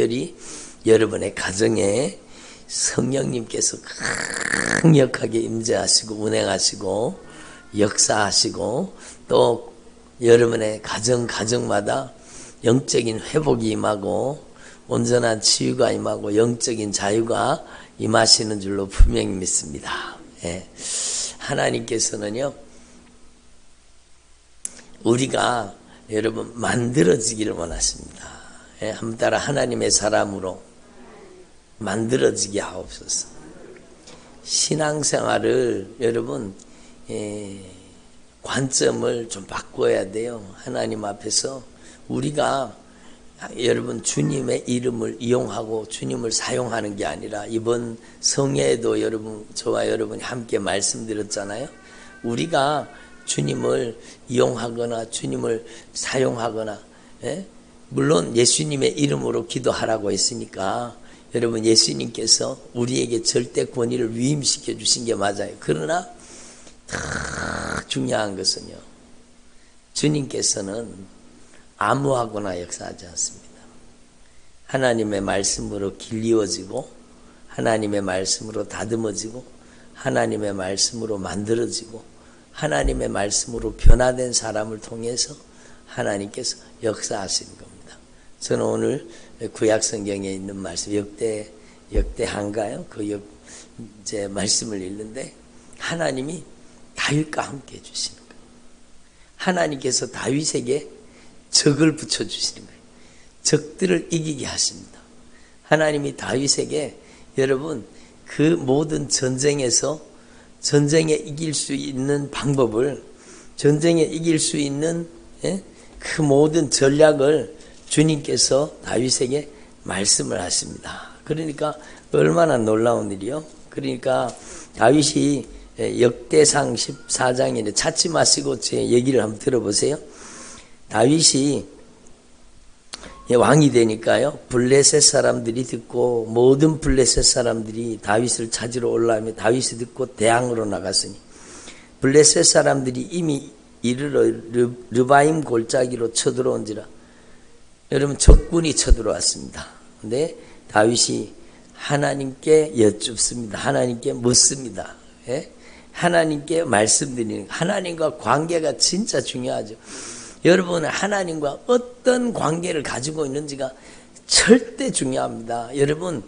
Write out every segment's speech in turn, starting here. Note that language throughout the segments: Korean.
특별히 여러분의 가정에 성령님께서 강력하게 임재하시고 운행하시고 역사하시고 또 여러분의 가정마다 영적인 회복이 임하고 온전한 치유가 임하고 영적인 자유가 임하시는 줄로 분명히 믿습니다. 예. 하나님께서는요, 우리가 여러분 만들어지기를 원하십니다. 예. 한 따라 하나님의 사람으로 만들어지게 하옵소서. 신앙생활을 여러분 관점을 좀 바꿔야 돼요. 하나님 앞에서 우리가 여러분 주님의 이름을 이용하고 주님을 사용하는 게 아니라 이번 성회에도 여러분 저와 여러분이 함께 말씀드렸잖아요. 우리가 주님을 이용하거나 주님을 사용하거나 물론 예수님의 이름으로 기도하라고 했으니까 여러분 예수님께서 우리에게 절대 권위를 위임시켜 주신 게 맞아요. 그러나 더 중요한 것은요, 주님께서는 아무하거나 역사하지 않습니다. 하나님의 말씀으로 길리워지고 하나님의 말씀으로 다듬어지고 하나님의 말씀으로 만들어지고 하나님의 말씀으로 변화된 사람을 통해서 하나님께서 역사하시는 겁니다. 저는 오늘 구약 성경에 있는 말씀 역대한가요? 이제 말씀을 읽는데 하나님이 다윗과 함께 해주시는 거예요. 하나님께서 다윗에게 적을 붙여주시는 거예요. 적들을 이기게 하십니다. 하나님이 다윗에게 여러분 그 모든 전쟁에서 전쟁에 이길 수 있는 방법을 전쟁에 이길 수 있는 그 모든 전략을 주님께서 다윗에게 말씀을 하십니다. 그러니까 얼마나 놀라운 일이요. 그러니까 다윗이 역대상 14장인데 찾지 마시고 제 얘기를 한번 들어보세요. 다윗이 왕이 되니까요, 블레셋 사람들이 듣고 모든 블레셋 사람들이 다윗을 찾으러 올라오며 다윗이 듣고 대항으로 나갔으니 블레셋 사람들이 이미 이르러 르바임 골짜기로 쳐들어온지라. 여러분 적군이 쳐들어왔습니다. 근데 다윗이 하나님께 여쭙습니다. 하나님께 묻습니다. 하나님께 말씀드리는, 하나님과 관계가 진짜 중요하죠. 여러분 하나님과 어떤 관계를 가지고 있는지가 절대 중요합니다. 여러분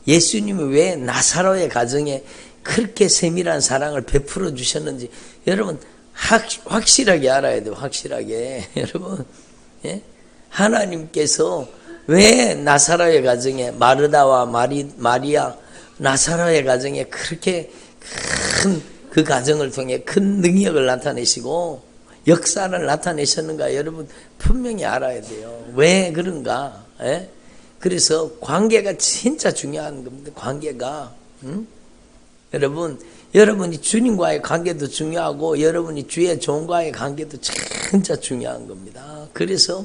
예수님이 왜 나사로의 가정에 그렇게 세밀한 사랑을 베풀어 주셨는지 여러분 확실하게 알아야 돼요. 확실하게. 여러분 하나님께서 왜 나사로의 가정에 마르다와 마리아 나사로의 가정에 그렇게 큰 그 가정을 통해 큰 능력을 나타내시고 역사를 나타내셨는가 여러분 분명히 알아야 돼요. 왜 그런가? 그래서 관계가 진짜 중요한 겁니다. 관계가 여러분이 주님과의 관계도 중요하고 여러분이 주의 종과의 관계도 진짜 중요한 겁니다. 그래서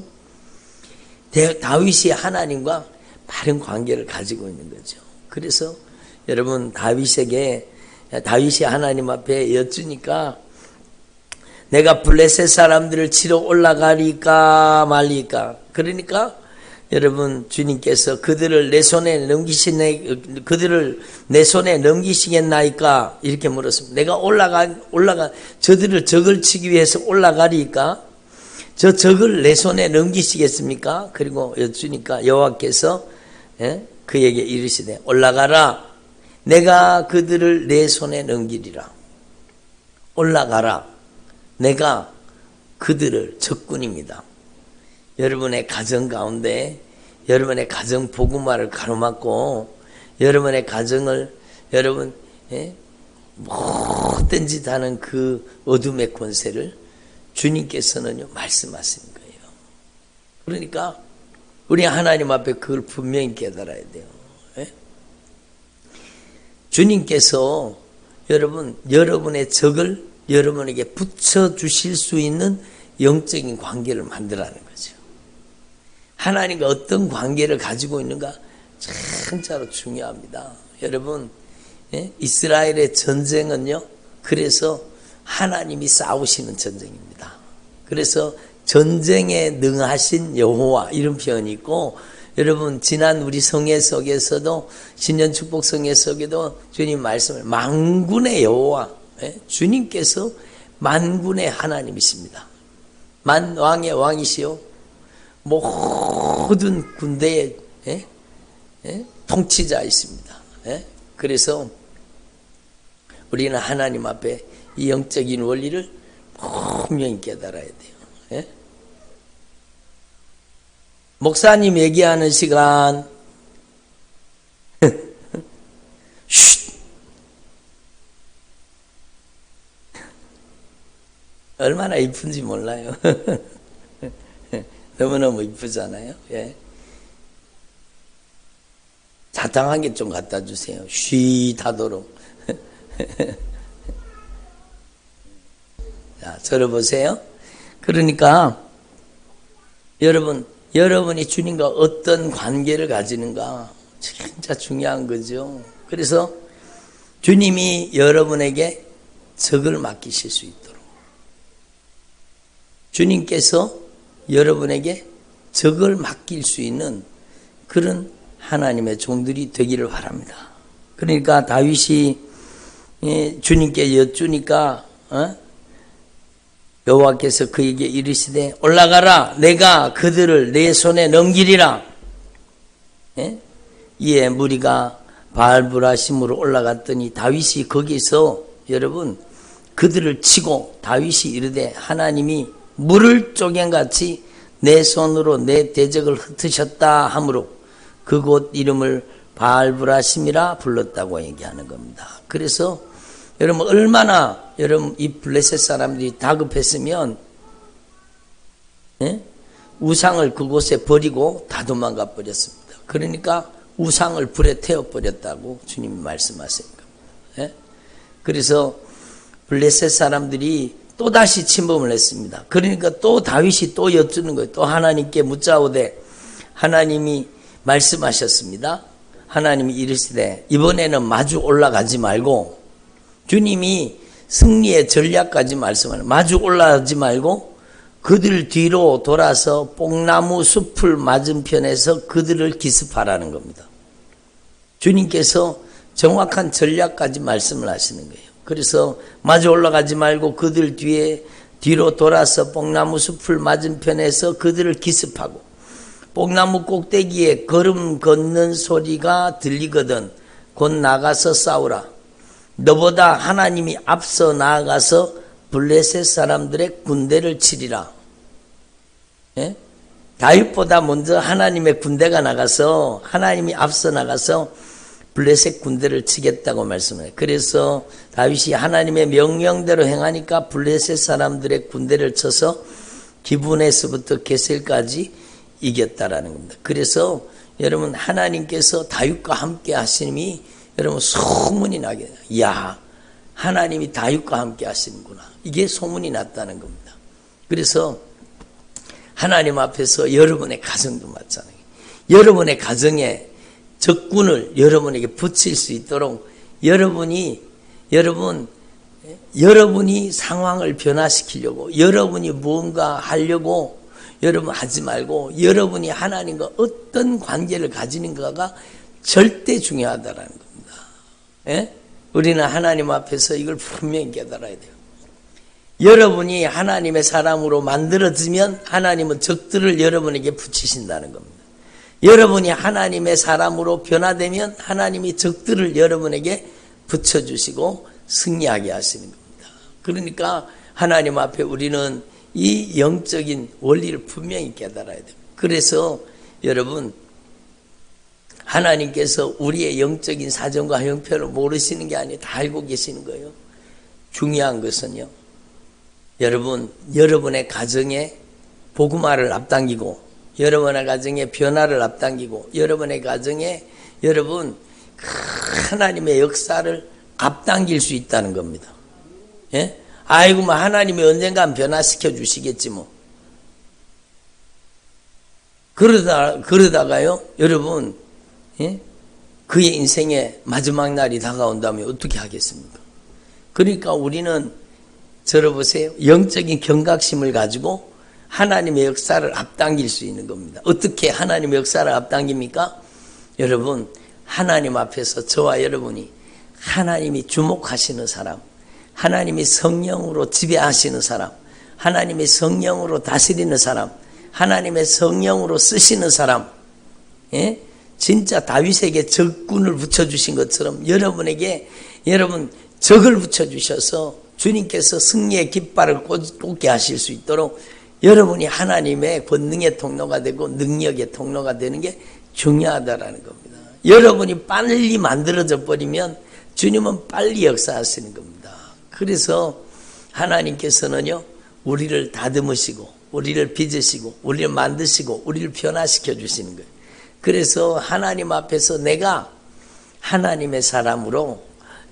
다윗이 하나님과 바른 관계를 가지고 있는 거죠. 그래서 여러분 다윗이 하나님 앞에 여쭈니까 내가 블레셋 사람들을 치러 올라가리까 말리까. 그러니까 여러분 주님께서 그들을 내 손에 넘기시겠나이까 이렇게 물었습니다. 내가 적을 치기 위해서 올라가리까 저 적을 내 손에 넘기시겠습니까? 그리고 여쭈니까 여호와께서 그에게 이르시되 올라가라. 내가 그들을 내 손에 넘기리라. 올라가라. 내가 그들을 적군입니다. 여러분의 가정 가운데 여러분의 가정 복음화를 가로막고 여러분의 가정을 여러분 못된 짓 하는 그 어둠의 권세를 주님께서는요 말씀하시는 거예요. 그러니까 우리 하나님 앞에 그걸 분명히 깨달아야 돼요. 주님께서 여러분의 적을 여러분에게 붙여주실 수 있는 영적인 관계를 만들라는 거죠. 하나님과 어떤 관계를 가지고 있는가 진짜로 중요합니다. 여러분 이스라엘의 전쟁은요 그래서 하나님이 싸우시는 전쟁입니다. 그래서 전쟁에 능하신 여호와 이런 표현이 있고 여러분 지난 우리 성회 속에서도 신년 축복 성회 속에도 주님 말씀을 만군의 여호와, 주님께서 만군의 하나님이십니다. 만왕의 왕이시요 모든 군대의 통치자이십니다. 그래서 우리는 하나님 앞에 이 영적인 원리를 분명히 깨달아야 돼요. 목사님 얘기하는 시간 쉿. 얼마나 이쁜지 몰라요. 너무너무 이쁘잖아요. 자탕한 게 좀 갖다 주세요. 쉿 하도록. 자, 들어보세요. 그러니까 여러분이 주님과 어떤 관계를 가지는가 진짜 중요한 거죠. 그래서 주님이 여러분에게 적을 맡기실 수 있도록 주님께서 여러분에게 적을 맡길 수 있는 그런 하나님의 종들이 되기를 바랍니다. 그러니까 다윗이 주님께 여쭈니까 여호와께서 그에게 이르시되 올라가라 내가 그들을 내 손에 넘기리라. 이에 무리가 바알브라심으로 올라갔더니 다윗이 거기서 여러분 그들을 치고 다윗이 이르되 하나님이 물을 쪼갠같이 내 손으로 내 대적을 흩으셨다 하므로 그곳 이름을 바알브라심이라 불렀다고 얘기하는 겁니다. 그래서 여러분 얼마나 여러분 이 블레셋 사람들이 다급했으면 우상을 그곳에 버리고 다 도망가 버렸습니다. 그러니까 우상을 불에 태워버렸다고 주님이 말씀하신 겁니다. 그래서 블레셋 사람들이 또다시 침범을 했습니다. 그러니까 또 다윗이 또 여쭈는 거예요. 또 하나님께 묻자오되 하나님이 말씀하셨습니다. 하나님이 이르시되 이번에는 마주 올라가지 말고 주님이 승리의 전략까지 말씀하는 마주 올라가지 말고 그들 뒤로 돌아서 뽕나무 숲을 맞은편에서 그들을 기습하라는 겁니다. 주님께서 정확한 전략까지 말씀을 하시는 거예요. 그래서 마주 올라가지 말고 그들 뒤로 돌아서 뽕나무 숲을 맞은편에서 그들을 기습하고 뽕나무 꼭대기에 걸음 걷는 소리가 들리거든 곧 나가서 싸우라. 너보다 하나님이 앞서 나아가서 블레셋 사람들의 군대를 치리라. 다윗보다 먼저 하나님의 군대가 나가서 하나님이 앞서 나가서 블레셋 군대를 치겠다고 말씀해요. 그래서 다윗이 하나님의 명령대로 행하니까 블레셋 사람들의 군대를 쳐서 기브온에서부터 게셀까지 이겼다라는 겁니다. 그래서 여러분 하나님께서 다윗과 함께 하심이 여러분 소문이 나게 돼요. 이야 하나님이 다윗과 함께 하시는구나. 이게 소문이 났다는 겁니다. 그래서 하나님 앞에서 여러분의 가정도 마찬가지예요. 여러분의 가정에 적군을 여러분에게 붙일 수 있도록 여러분이 상황을 변화시키려고 여러분이 무언가 하려고 여러분 하지 말고 여러분이 하나님과 어떤 관계를 가지는가가 절대 중요하다라는 겁니다. 우리는 하나님 앞에서 이걸 분명히 깨달아야 돼요. 여러분이 하나님의 사람으로 만들어지면 하나님은 적들을 여러분에게 붙이신다는 겁니다. 여러분이 하나님의 사람으로 변화되면 하나님이 적들을 여러분에게 붙여주시고 승리하게 하시는 겁니다. 그러니까 하나님 앞에 우리는 이 영적인 원리를 분명히 깨달아야 돼요. 그래서 여러분 하나님께서 우리의 영적인 사정과 형편을 모르시는 게 아니라 다 알고 계시는 거예요. 중요한 것은요. 여러분, 여러분의 가정에 복음화를 앞당기고 여러분의 가정에 변화를 앞당기고 여러분의 가정에 여러분 하나님의 역사를 앞당길 수 있다는 겁니다. 아이고 뭐 하나님이 언젠간 변화시켜 주시겠지 뭐. 그러다가요 여러분 그의 인생의 마지막 날이 다가온다면 어떻게 하겠습니까? 그러니까 우리는 들어보세요. 영적인 경각심을 가지고 하나님의 역사를 앞당길 수 있는 겁니다. 어떻게 하나님의 역사를 앞당깁니까? 여러분, 하나님 앞에서 저와 여러분이 하나님이 주목하시는 사람, 하나님이 성령으로 지배하시는 사람, 하나님의 성령으로 다스리는 사람, 하나님의 성령으로 쓰시는 사람, 예? 진짜 다윗에게 적군을 붙여주신 것처럼 여러분에게 여러분 적을 붙여주셔서 주님께서 승리의 깃발을 꽂게 하실 수 있도록 여러분이 하나님의 권능의 통로가 되고 능력의 통로가 되는 게 중요하다라는 겁니다. 여러분이 빨리 만들어져 버리면 주님은 빨리 역사하시는 겁니다. 그래서 하나님께서는요, 우리를 다듬으시고 우리를 빚으시고 우리를 만드시고 우리를 변화시켜 주시는 거예요. 그래서 하나님 앞에서 내가 하나님의 사람으로,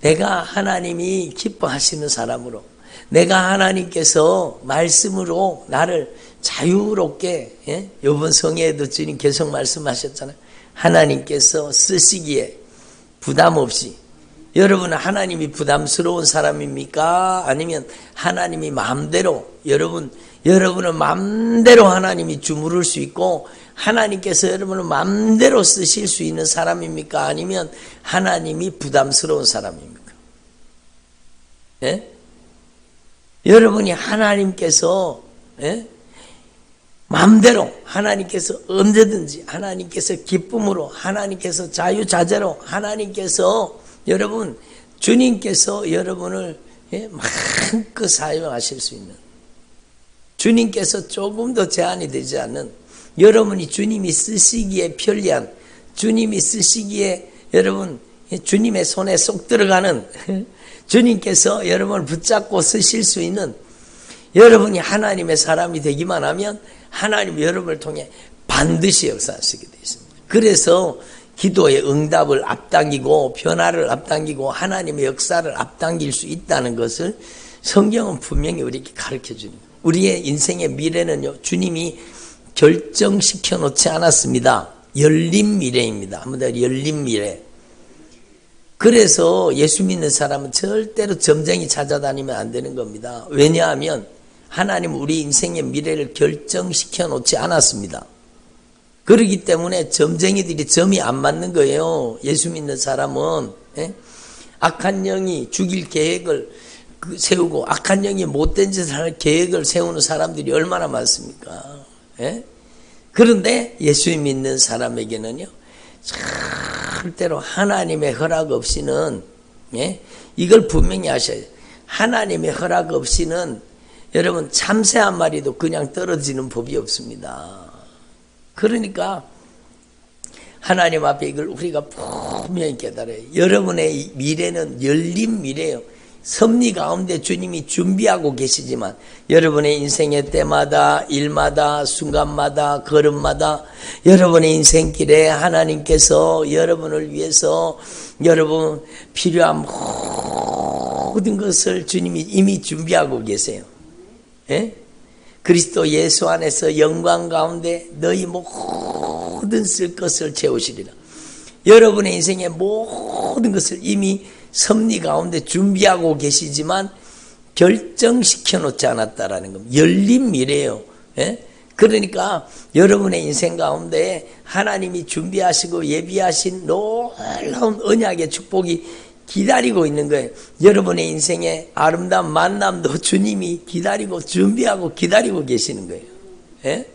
내가 하나님이 기뻐하시는 사람으로, 내가 하나님께서 말씀으로 나를 자유롭게, 예? 이번 성회에도 주님 계속 말씀하셨잖아요. 하나님께서 쓰시기에 부담 없이. 여러분은 하나님이 부담스러운 사람입니까? 아니면 하나님이 마음대로, 여러분은 마음대로 하나님이 주무를 수 있고 하나님께서 여러분을 마음대로 쓰실 수 있는 사람입니까? 아니면 하나님이 부담스러운 사람입니까? 예? 여러분이 하나님께서, 예? 마음대로, 하나님께서 언제든지, 하나님께서 기쁨으로, 하나님께서 자유자재로, 하나님께서 여러분, 주님께서 여러분을, 예? 마음껏 사용하실 수 있는, 주님께서 조금도 제한이 되지 않는, 여러분이 주님이 쓰시기에 편리한, 주님이 쓰시기에 여러분 주님의 손에 쏙 들어가는, 주님께서 여러분을 붙잡고 쓰실 수 있는, 여러분이 하나님의 사람이 되기만 하면 하나님 여러분을 통해 반드시 역사하시게 되어 있습니다. 그래서 기도의 응답을 앞당기고 변화를 앞당기고 하나님의 역사를 앞당길 수 있다는 것을 성경은 분명히 우리에게 가르쳐 주는 거예요. 우리의 인생의 미래는요, 주님이 결정시켜 놓지 않았습니다. 열린 미래입니다. 한번 더, 열린 미래. 그래서 예수 믿는 사람은 절대로 점쟁이 찾아다니면 안 되는 겁니다. 왜냐하면 하나님은 우리 인생의 미래를 결정시켜 놓지 않았습니다. 그렇기 때문에 점쟁이들이 점이 안 맞는 거예요. 예수 믿는 사람은, 예? 악한 영이 죽일 계획을 세우고 악한 영이 못된 짓을 할 계획을 세우는 사람들이 얼마나 많습니까? 예? 그런데 예수 믿는 사람에게는요, 절대로 하나님의 허락 없이는, 예? 이걸 분명히 아셔야 돼요. 하나님의 허락 없이는 여러분 참새 한 마리도 그냥 떨어지는 법이 없습니다. 그러니까 하나님 앞에 이걸 우리가 분명히 깨달아요. 여러분의 미래는 열린 미래예요. 섭리 가운데 주님이 준비하고 계시지만 여러분의 인생의 때마다, 일마다, 순간마다, 걸음마다 여러분의 인생길에 하나님께서 여러분을 위해서 여러분 필요한 모든 것을 주님이 이미 준비하고 계세요. 예? 그리스도 예수 안에서 영광 가운데 너희 모든 쓸 것을 채우시리라. 여러분의 인생의 모든 것을 이미 섭리 가운데 준비하고 계시지만 결정시켜 놓지 않았다라는 겁니다. 열린 미래예요. 예? 그러니까 여러분의 인생 가운데 하나님이 준비하시고 예비하신 놀라운 언약의 축복이 기다리고 있는 거예요. 여러분의 인생의 아름다운 만남도 주님이 기다리고 준비하고 기다리고 계시는 거예요. 예?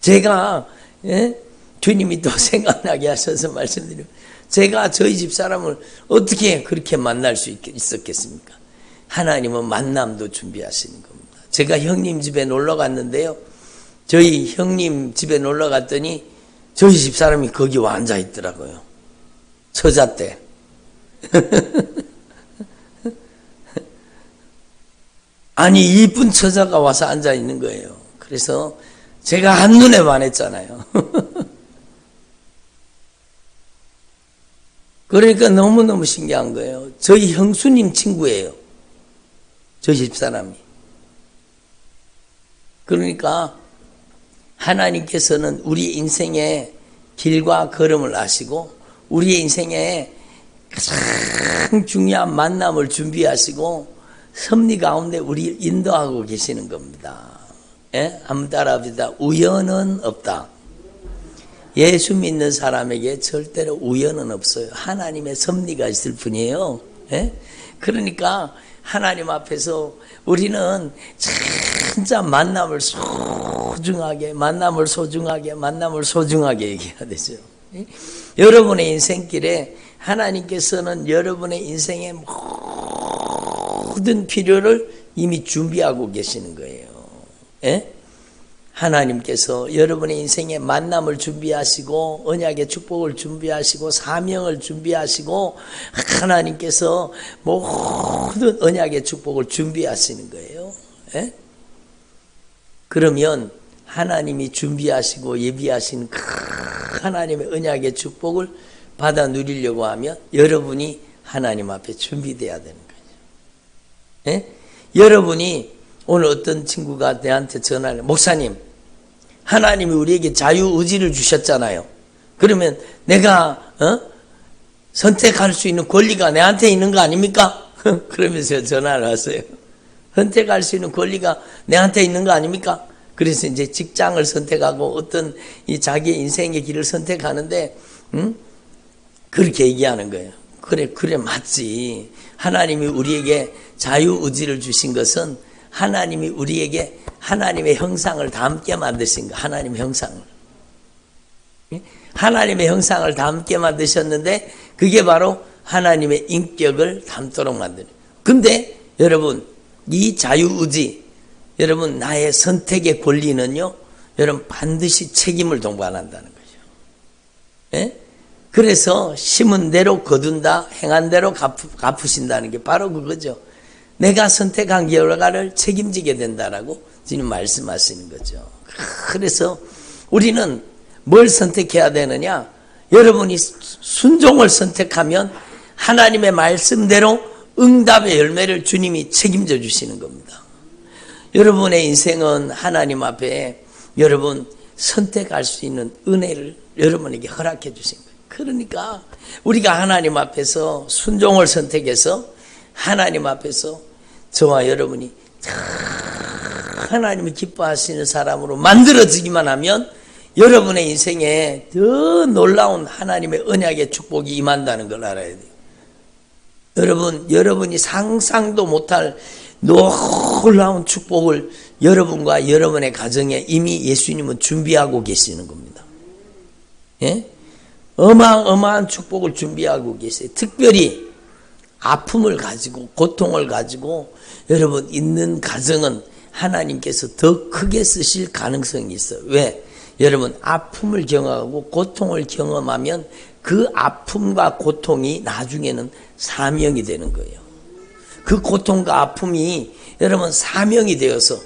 제가, 예? 주님이 또 생각나게 하셔서 말씀드리면, 제가 저희 집 사람을 어떻게 그렇게 만날 수 있었겠습니까? 하나님은 만남도 준비하시는 겁니다. 제가 형님 집에 놀러 갔는데요, 저희 형님 집에 놀러 갔더니 저희 집 사람이 거기 와 앉아 있더라고요. 처자 때. 아니, 이쁜 처자가 와서 앉아 있는 거예요. 그래서 제가 한눈에 반했잖아요. 그러니까 너무너무 신기한 거예요. 저희 형수님 친구예요. 저희 집사람이. 그러니까 하나님께서는 우리 인생의 길과 걸음을 아시고 우리의 인생에 가장 중요한 만남을 준비하시고 섭리 가운데 우리를 인도하고 계시는 겁니다. 예? 한번 따라합시다. 우연은 없다. 예수 믿는 사람에게 절대로 우연은 없어요. 하나님의 섭리가 있을 뿐이에요. 예? 그러니까 하나님 앞에서 우리는 진짜 만남을 소중하게 얘기해야 되죠. 예? 여러분의 인생길에 하나님께서는 여러분의 인생의 모든 필요를 이미 준비하고 계시는 거예요. 예? 하나님께서 여러분의 인생에 만남을 준비하시고 언약의 축복을 준비하시고 사명을 준비하시고 하나님께서 모든 언약의 축복을 준비하시는 거예요. 예? 그러면 하나님이 준비하시고 예비하신 하나님의 언약의 축복을 받아 누리려고 하면 여러분이 하나님 앞에 준비되어야 되는 거죠. 예? 여러분이 오늘 어떤 친구가 내한테 전화를 목사님 하나님이 우리에게 자유의지를 주셨잖아요. 그러면 내가 선택할 수 있는 권리가 내한테 있는 거 아닙니까? 그러면서 전화를 왔어요. 선택할 수 있는 권리가 내한테 있는 거 아닙니까? 그래서 이제 직장을 선택하고 어떤 이 자기의 인생의 길을 선택하는데 그렇게 얘기하는 거예요. 그래 맞지. 하나님이 우리에게 자유의지를 주신 것은 하나님이 우리에게 하나님의 형상을 닮게 만드신 거. 하나님의 형상을. 하나님의 형상을 닮게 만드셨는데 그게 바로 하나님의 인격을 닮도록 만드는. 근데 여러분 이 자유의지 여러분 나의 선택의 권리는요. 여러분 반드시 책임을 동반한다는 거죠. 예? 그래서 심은 대로 거둔다. 행한 대로 갚으신다는 게 바로 그거죠. 내가 선택한 결과를 책임지게 된다라고 지금 말씀하시는 거죠. 그래서 우리는 뭘 선택해야 되느냐? 여러분이 순종을 선택하면 하나님의 말씀대로 응답의 열매를 주님이 책임져 주시는 겁니다. 여러분의 인생은 하나님 앞에 여러분 선택할 수 있는 은혜를 여러분에게 허락해 주신 거예요. 그러니까 우리가 하나님 앞에서 순종을 선택해서 하나님 앞에서 저와 여러분이 하나님이 기뻐하시는 사람으로 만들어지기만 하면 여러분의 인생에 더 놀라운 하나님의 언약의 축복이 임한다는 걸 알아야 돼요. 여러분이 상상도 못할 놀라운 축복을 여러분과 여러분의 가정에 이미 예수님은 준비하고 계시는 겁니다. 예? 어마어마한 축복을 준비하고 계세요. 특별히 아픔을 가지고 고통을 가지고 여러분 있는 가정은 하나님께서 더 크게 쓰실 가능성이 있어요. 왜? 여러분 아픔을 경험하고 고통을 경험하면 그 아픔과 고통이 나중에는 사명이 되는 거예요. 그 고통과 아픔이 여러분 사명이 되어서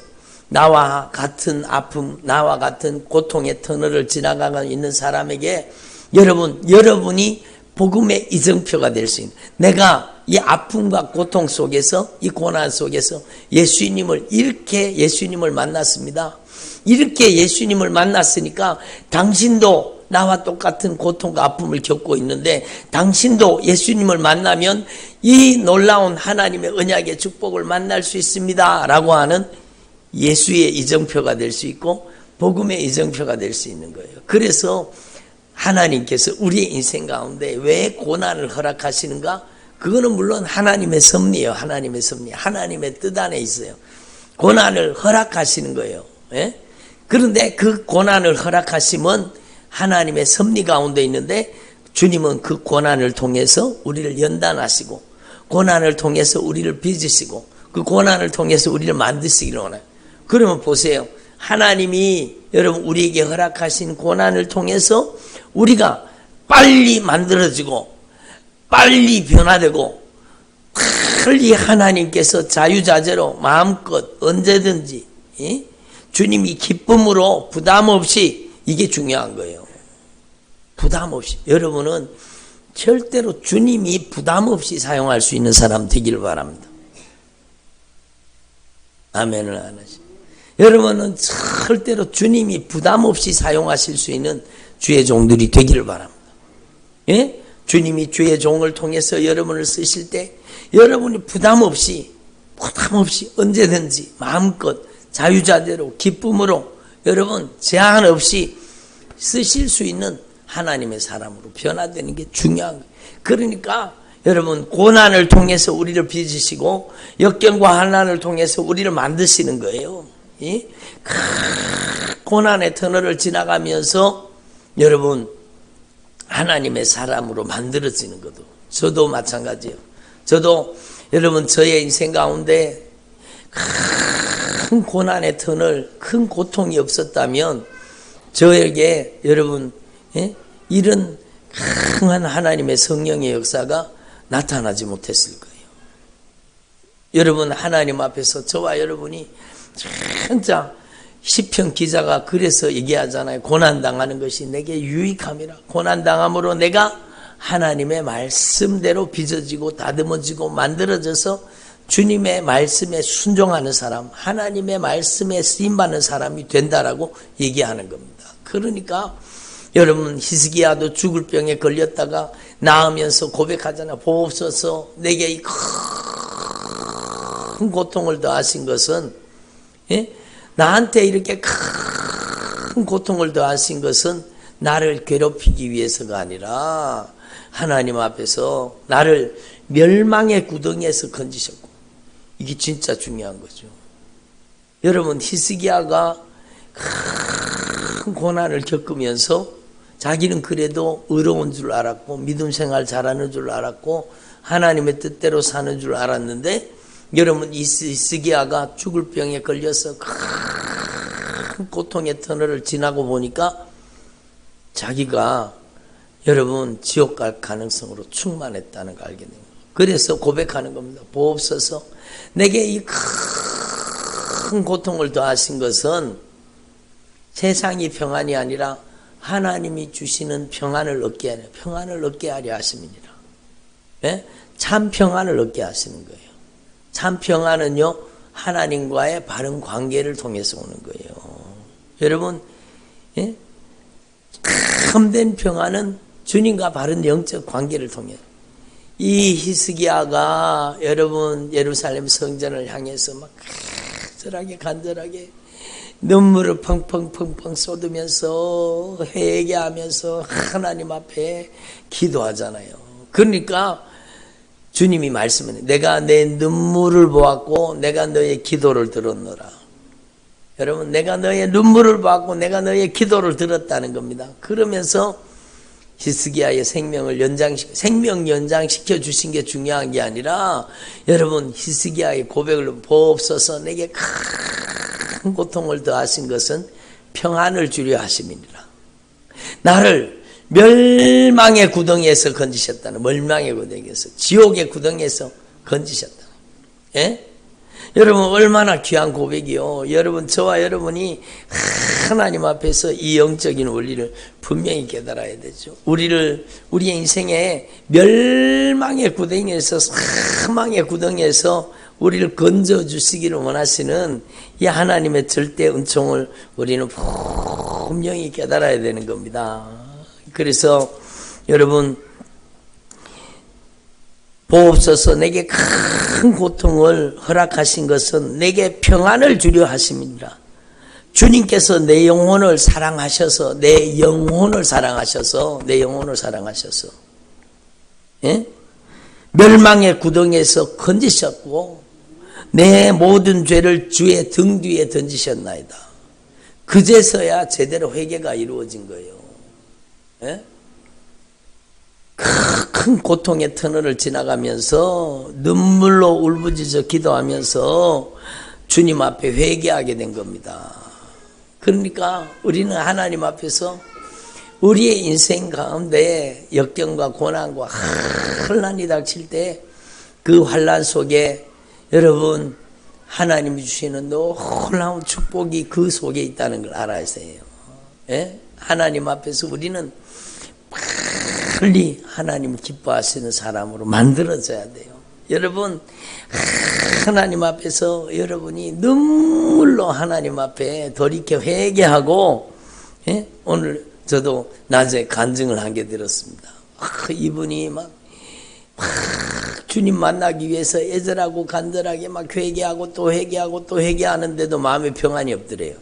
나와 같은 아픔, 나와 같은 고통의 터널을 지나가고 있는 사람에게 여러분이 복음의 이정표가 될 수 있는, 내가 이 아픔과 고통 속에서, 이 고난 속에서 예수님을 만났습니다. 이렇게 예수님을 만났으니까 당신도 나와 똑같은 고통과 아픔을 겪고 있는데 당신도 예수님을 만나면 이 놀라운 하나님의 언약의 축복을 만날 수 있습니다 라고 하는 예수의 이정표가 될 수 있고 복음의 이정표가 될 수 있는 거예요. 그래서 하나님께서 우리의 인생 가운데 왜 고난을 허락하시는가? 그거는 물론 하나님의 섭리예요. 하나님의 섭리, 하나님의 뜻 안에 있어요. 고난을 허락하시는 거예요. 예? 그런데 그 고난을 허락하시면 하나님의 섭리 가운데 있는데 주님은 그 고난을 통해서 우리를 연단하시고 고난을 통해서 우리를 빚으시고 그 고난을 통해서 우리를 만드시기를 원해요. 그러면 보세요. 하나님이 여러분 우리에게 허락하신 고난을 통해서 우리가 빨리 만들어지고 빨리 변화되고 빨리 하나님께서 자유자재로 마음껏 언제든지 주님이 기쁨으로 부담 없이, 이게 중요한 거예요. 부담 없이. 여러분은 절대로 주님이 부담 없이 사용할 수 있는 사람 되기를 바랍니다. 아멘을 안 하시. 여러분은 절대로 주님이 부담 없이 사용하실 수 있는 주의 종들이 되기를 바랍니다. 예? 주님이 주의 종을 통해서 여러분을 쓰실 때 여러분이 부담 없이 언제든지 마음껏 자유자재로 기쁨으로 여러분 제한 없이 쓰실 수 있는 하나님의 사람으로 변화되는 게 중요한 거예요. 그러니까 여러분 고난을 통해서 우리를 빚으시고 역경과 환난을 통해서 우리를 만드시는 거예요. 고난의 터널을 지나가면서 여러분 하나님의 사람으로 만들어지는 것도 저도 마찬가지예요. 저도 여러분 저의 인생 가운데 큰 고난의 터널, 큰 고통이 없었다면 저에게 여러분 이런 강한 하나님의 성령의 역사가 나타나지 못했을 거예요. 여러분 하나님 앞에서 저와 여러분이 진짜 시편 기자가 그래서 얘기하잖아요. 고난당하는 것이 내게 유익함이라. 고난당함으로 내가 하나님의 말씀대로 빚어지고 다듬어지고 만들어져서 주님의 말씀에 순종하는 사람, 하나님의 말씀에 쓰임받는 사람이 된다라고 얘기하는 겁니다. 그러니까 여러분 히스기야도 죽을 병에 걸렸다가 나으면서 고백하잖아요. 보옵소서 내게 이 큰 고통을 더하신 것은 나한테 이렇게 큰 고통을 더하신 것은 나를 괴롭히기 위해서가 아니라 하나님 앞에서 나를 멸망의 구덩이에서 건지셨고, 이게 진짜 중요한 거죠. 여러분 히스기야가 큰 고난을 겪으면서 자기는 그래도 의로운 줄 알았고 믿음 생활 잘하는 줄 알았고 하나님의 뜻대로 사는 줄 알았는데, 여러분 히스기야가 죽을 병에 걸려서 큰 고통의 터널을 지나고 보니까 자기가 여러분 지옥 갈 가능성으로 충만했다는 걸 알게 됩니다. 그래서 고백하는 겁니다. 보옵소서 내게 이 큰 고통을 더하신 것은 세상이 평안이 아니라 하나님이 주시는 평안을 얻게 하려 하심이니라. 참 평안을 얻게 하시는 거예요. 참 평안은요 하나님과의 바른 관계를 통해서 오는 거예요. 여러분 참된 평안은 주님과 바른 영적 관계를 통해. 이 히스기야가 여러분 예루살렘 성전을 향해서 막 간절하게 눈물을 펑펑 쏟으면서 회개하면서 하나님 앞에 기도하잖아요. 그러니까 주님이 말씀해, 내가 내 눈물을 보았고 내가 너의 기도를 들었노라. 여러분 내가 너의 눈물을 보았고 내가 너의 기도를 들었다는 겁니다. 그러면서 히스기야의 생명 연장시켜 주신 게 중요한 게 아니라 여러분 히스기야의 고백을 보옵소서 내게 큰 고통을 더하신 것은 평안을 주려 하심이니라. 나를 멸망의 구덩이에서 건지셨다는, 멸망의 구덩이에서, 지옥의 구덩이에서 건지셨다. 여러분 얼마나 귀한 고백이요. 여러분 저와 여러분이 하나님 앞에서 이 영적인 원리를 분명히 깨달아야 되죠. 우리의 인생에 멸망의 구덩이에서, 사망의 구덩이에서 우리를 건져 주시기를 원하시는 이 하나님의 절대 은총을 우리는 분명히 깨달아야 되는 겁니다. 그래서 여러분 보옵소서 내게 큰 고통을 허락하신 것은 내게 평안을 주려 하심이니라. 주님께서 내 영혼을 사랑하셔서 멸망의 구덩이에서 건지셨고 내 모든 죄를 주의 등 뒤에 던지셨나이다. 그제서야 제대로 회개가 이루어진 거예요. 큰 고통의 터널을 지나가면서 눈물로 울부짖어 기도하면서 주님 앞에 회개하게 된 겁니다. 그러니까 우리는 하나님 앞에서 우리의 인생 가운데 역경과 고난과 환난이 닥칠 때 그 환난 속에 여러분 하나님이 주시는 놀라운 축복이 그 속에 있다는 걸 알아야 해요. 하나님 앞에서 우리는 빨리 하나님을 기뻐하시는 사람으로 만들어져야 돼요. 여러분 하나님 앞에서 여러분이 눈물로 하나님 앞에 돌이켜 회개하고, 오늘 저도 낮에 간증을 한 게 들었습니다. 이분이 막 주님 만나기 위해서 애절하고 간절하게 막 회개하고 또 회개하고 또 회개하는데도 마음에 평안이 없더래요.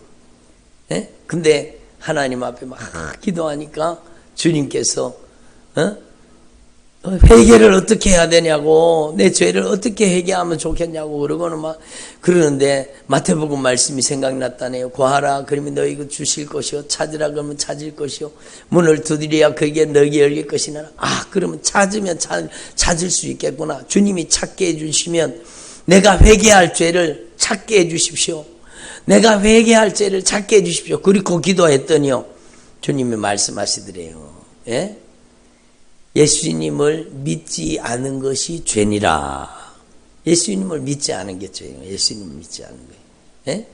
예? 근데 하나님 앞에 막 기도하니까 주님께서 회개를 어떻게 해야 되냐고, 내 죄를 어떻게 회개하면 좋겠냐고 그러고는 막 그러는데 마태복음 말씀이 생각났다네요. 구하라 그러면 너희가 주실 것이요, 찾으라 그러면 찾을 것이요, 문을 두드려야 그게 너희에게 열릴 것이나. 그러면 찾으면 찾을 수 있겠구나. 주님이 찾게 해주시면 내가 회개할 죄를 찾게 해주십시오. 내가 회개할 죄를 찾게 해주십시오. 그리고 기도했더니요, 주님이 말씀하시더래요. 예? 예수님을 믿지 않은 것이 죄니라. 예수님을 믿지 않은 게 죄예요. 예수님을 믿지 않은 거예요. 예?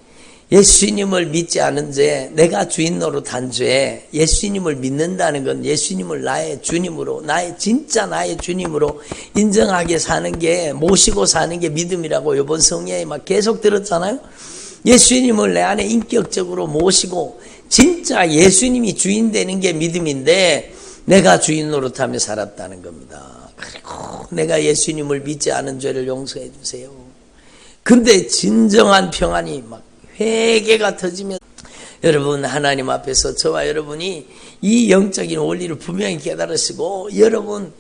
예수님을 믿지 않은 죄, 내가 주인 노릇한 죄, 예수님을 믿는다는 건 예수님을 나의 주님으로, 나의 주님으로 인정하게 사는 게, 모시고 사는 게 믿음이라고 이번 성경에 막 계속 들었잖아요. 예수님을 내 안에 인격적으로 모시고 진짜 예수님이 주인 되는 게 믿음인데, 내가 주인 노릇하며 살았다는 겁니다. 그리고 내가 예수님을 믿지 않은 죄를 용서해 주세요. 근데 진정한 평안이 막 회개가 터지면, 여러분 하나님 앞에서 저와 여러분이 이 영적인 원리를 분명히 깨달으시고 여러분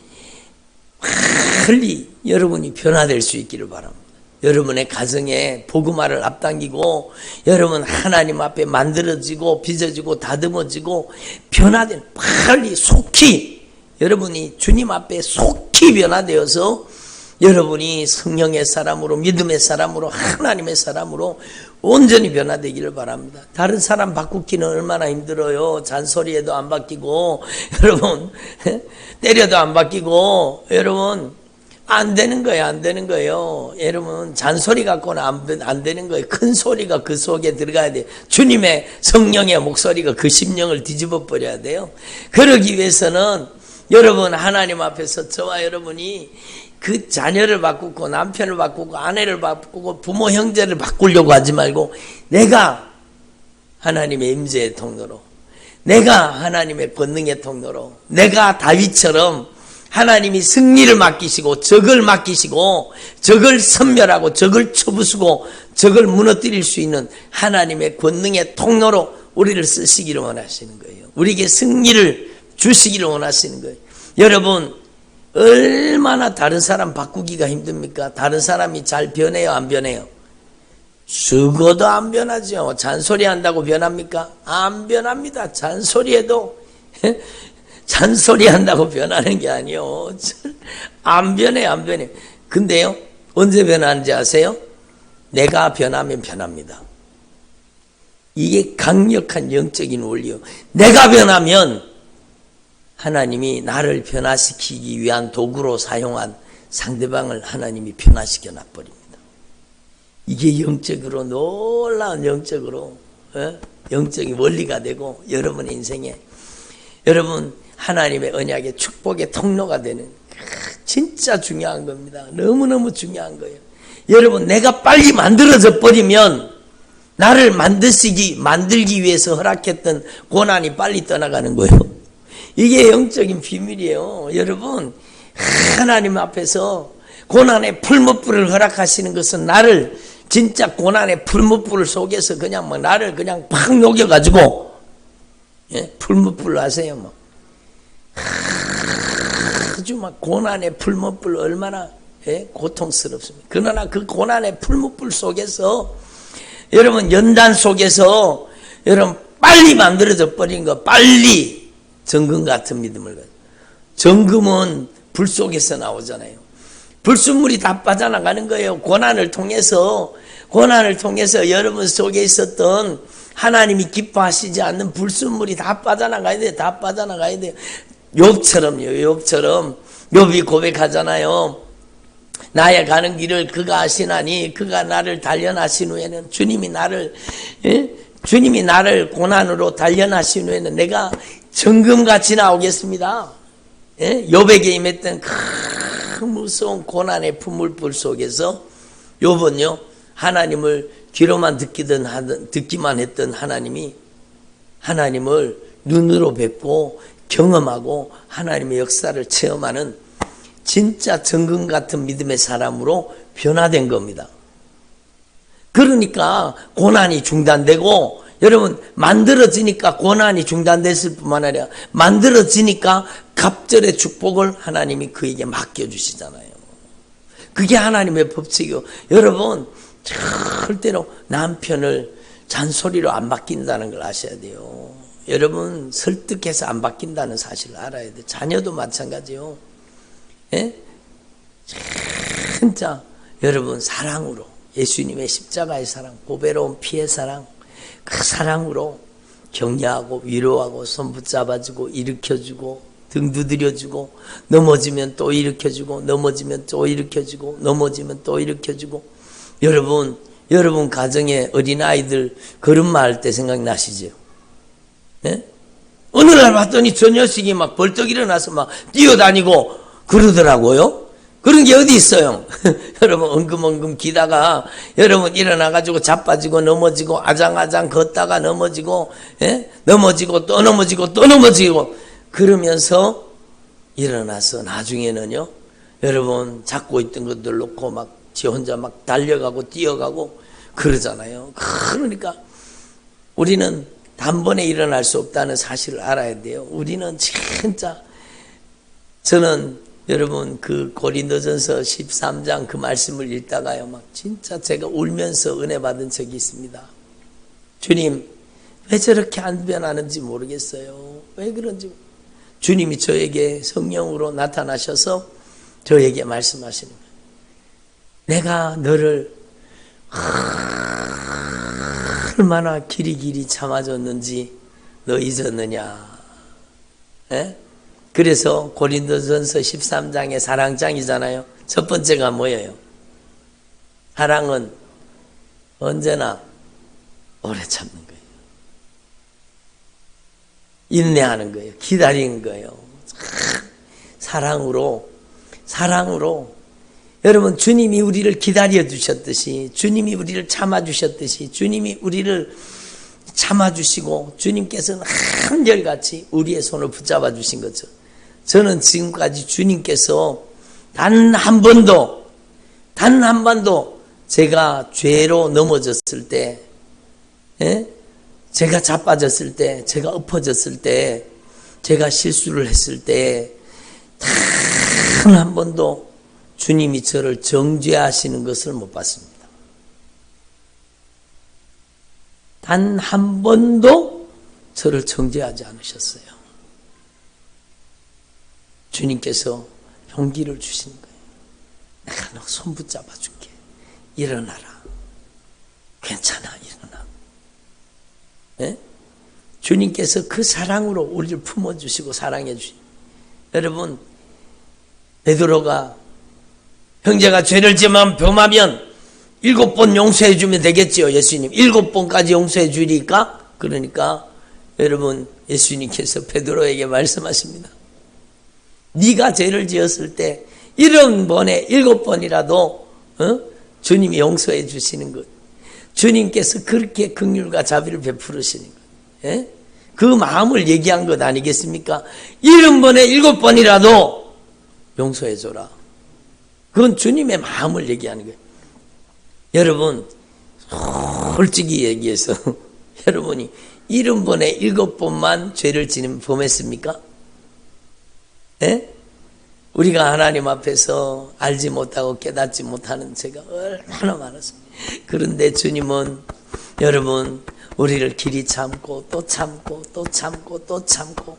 빨리 여러분이 변화될 수 있기를 바랍니다. 여러분의 가정에 복음화를 앞당기고 여러분 하나님 앞에 만들어지고 빚어지고 다듬어지고 변화된, 빨리 속히 여러분이 주님 앞에 속히 변화되어서 여러분이 성령의 사람으로, 믿음의 사람으로, 하나님의 사람으로 온전히 변화되기를 바랍니다. 다른 사람 바꾸기는 얼마나 힘들어요. 잔소리해도 안 바뀌고, 여러분 때려도 안 바뀌고, 여러분 안 되는 거예요. 안 되는 거예요. 여러분 잔소리 갖고는 안 되는 거예요. 큰 소리가 그 속에 들어가야 돼요. 주님의 성령의 목소리가 그 심령을 뒤집어 버려야 돼요. 그러기 위해서는 여러분 하나님 앞에서 저와 여러분이 그 자녀를 바꾸고 남편을 바꾸고 아내를 바꾸고 부모 형제를 바꾸려고 하지 말고, 내가 하나님의 임재의 통로로, 내가 하나님의 권능의 통로로, 내가 다윗처럼 하나님이 승리를 맡기시고 적을 맡기시고 적을 섬멸하고 적을 쳐부수고 적을 무너뜨릴 수 있는 하나님의 권능의 통로로 우리를 쓰시기를 원하시는 거예요. 우리에게 승리를 주시기를 원하시는 거예요. 여러분 얼마나 다른 사람 바꾸기가 힘듭니까? 다른 사람이 잘 변해요, 안 변해요? 죽어도 안 변하죠. 잔소리 한다고 변합니까? 안 변합니다. 잔소리해도 잔소리 한다고 변하는 게 아니요. 안 변해, 안 변해. 근데요, 언제 변하는지 아세요? 내가 변하면 변합니다. 이게 강력한 영적인 원리요. 내가 변하면 하나님이 나를 변화시키기 위한 도구로 사용한 상대방을 하나님이 변화시켜 놔버립니다. 이게 영적으로, 놀라운 영적으로 영적인 원리가 되고 여러분의 인생에, 여러분 하나님의 언약의 축복의 통로가 되는, 진짜 중요한 겁니다. 너무너무 중요한 거예요. 여러분 내가 빨리 만들어져 버리면 나를 만들기 위해서 허락했던 고난이 빨리 떠나가는 거예요. 이게 영적인 비밀이에요. 여러분 하나님 앞에서 고난의 풀무불을 허락하시는 것은 나를 진짜 고난의 풀무불 속에서 그냥 막 나를 그냥 팍 녹여가지고, 풀무불 아세요? 뭐 아주 막 고난의 풀무불 얼마나 고통스럽습니다. 그러나 그 고난의 풀무불 속에서 여러분 연단 속에서 여러분 빨리 만들어져 버린 거, 빨리 정금 같은 믿음을 가지고. 정금은 불 속에서 나오잖아요. 불순물이 다 빠져나가는 거예요. 고난을 통해서 여러분 속에 있었던 하나님이 기뻐하시지 않는 불순물이 다 빠져나가야 돼요. 다 빠져나가야 돼요. 욥처럼 욥이 고백하잖아요. 나의 가는 길을 그가 아시나니 그가 나를 단련하신 후에는, 주님이 나를 고난으로 단련하신 후에는 내가 정금같이 나오겠습니다. 욥에게 임했던 큰 무서운 고난의 풀무불 속에서 욥은요, 하나님을 귀로만 듣기만 했던 하나님이, 하나님을 눈으로 뵙고 경험하고 하나님의 역사를 체험하는 진짜 정금 같은 믿음의 사람으로 변화된 겁니다. 그러니까 고난이 중단되고, 여러분 만들어지니까 고난이 중단됐을 뿐만 아니라 만들어지니까 갑절의 축복을 하나님이 그에게 맡겨주시잖아요. 그게 하나님의 법칙이요. 여러분 절대로 남편을 잔소리로 안 바뀐다는 걸 아셔야 돼요. 여러분 설득해서 안 바뀐다는 사실을 알아야 돼요. 자녀도 마찬가지요. 예? 진짜 여러분 사랑으로, 예수님의 십자가의 사랑, 보배로운 피의 사랑, 그 사랑으로 격려하고 위로하고 손 붙잡아주고 일으켜주고 등 두드려주고, 넘어지면 또 일으켜주고, 넘어지면 또 일으켜주고, 넘어지면 또 일으켜주고. 여러분 가정에 어린아이들 걸음마 할 때 생각나시죠? 예? 어느 날 봤더니 저 녀석이 막 벌떡 일어나서 막 뛰어다니고 그러더라고요. 그런 게 어디 있어요? 여러분 엉금엉금 기다가 여러분 일어나가지고 자빠지고 넘어지고 아장아장 걷다가 넘어지고, 예? 넘어지고 또 넘어지고 또 넘어지고 그러면서 일어나서 나중에는요, 여러분 잡고 있던 것들 놓고 막 지 혼자 막 달려가고 뛰어가고 그러잖아요. 그러니까 우리는 단번에 일어날 수 없다는 사실을 알아야 돼요. 우리는 진짜, 저는 여러분 그 고린도전서 13장 그 말씀을 읽다가요 막 진짜 제가 울면서 은혜 받은 적이 있습니다. 주님 왜 저렇게 안 변하는지 모르겠어요. 왜 그런지. 주님이 저에게 성령으로 나타나셔서 저에게 말씀하시는 거예요. 내가 너를 얼마나 길이 참아줬는지 너 잊었느냐. 에? 그래서 고린도전서 13장의 사랑장이잖아요. 첫 번째가 뭐예요? 사랑은 언제나 오래 참는 거예요. 인내하는 거예요. 기다리는 거예요. 사랑으로 여러분 주님이 우리를 기다려 주셨듯이, 주님이 우리를 참아 주셨듯이, 주님이 우리를 참아 주시고 주님께서는 한결같이 우리의 손을 붙잡아 주신 거죠. 저는 지금까지 주님께서 단 한 번도 제가 죄로 넘어졌을 때, 예? 제가 자빠졌을 때, 제가 엎어졌을 때, 제가 실수를 했을 때 단 한 번도 주님이 저를 정죄하시는 것을 못 봤습니다. 단 한 번도 저를 정죄하지 않으셨어요. 주님께서 용기를 주시는 거예요. 내가 너 손 붙잡아 줄게. 일어나라. 괜찮아, 일어나. 네? 주님께서 그 사랑으로 우리를 품어주시고 사랑해 주시고. 여러분 베드로가 형제가 죄를 지으면 범하면 7번 용서해 주면 되겠지요. 예수님 7번까지 용서해 주리까? 그러니까 여러분 예수님께서 베드로에게 말씀하십니다. 네가 죄를 지었을 때 70번에 7번이라도 주님이 용서해 주시는 것, 주님께서 그렇게 긍휼과 자비를 베푸시는 것, 예? 그 마음을 얘기한 것 아니겠습니까? 70번에 7번이라도 용서해 줘라. 그건 주님의 마음을 얘기하는 거예요. 여러분 솔직히 얘기해서 여러분이 70번에 7번만 죄를 범했습니까? 예? 우리가 하나님 앞에서 알지 못하고 깨닫지 못하는 죄가 얼마나 많았습니다. 그런데 주님은 여러분 우리를 길이 참고 또 참고 또 참고 또 참고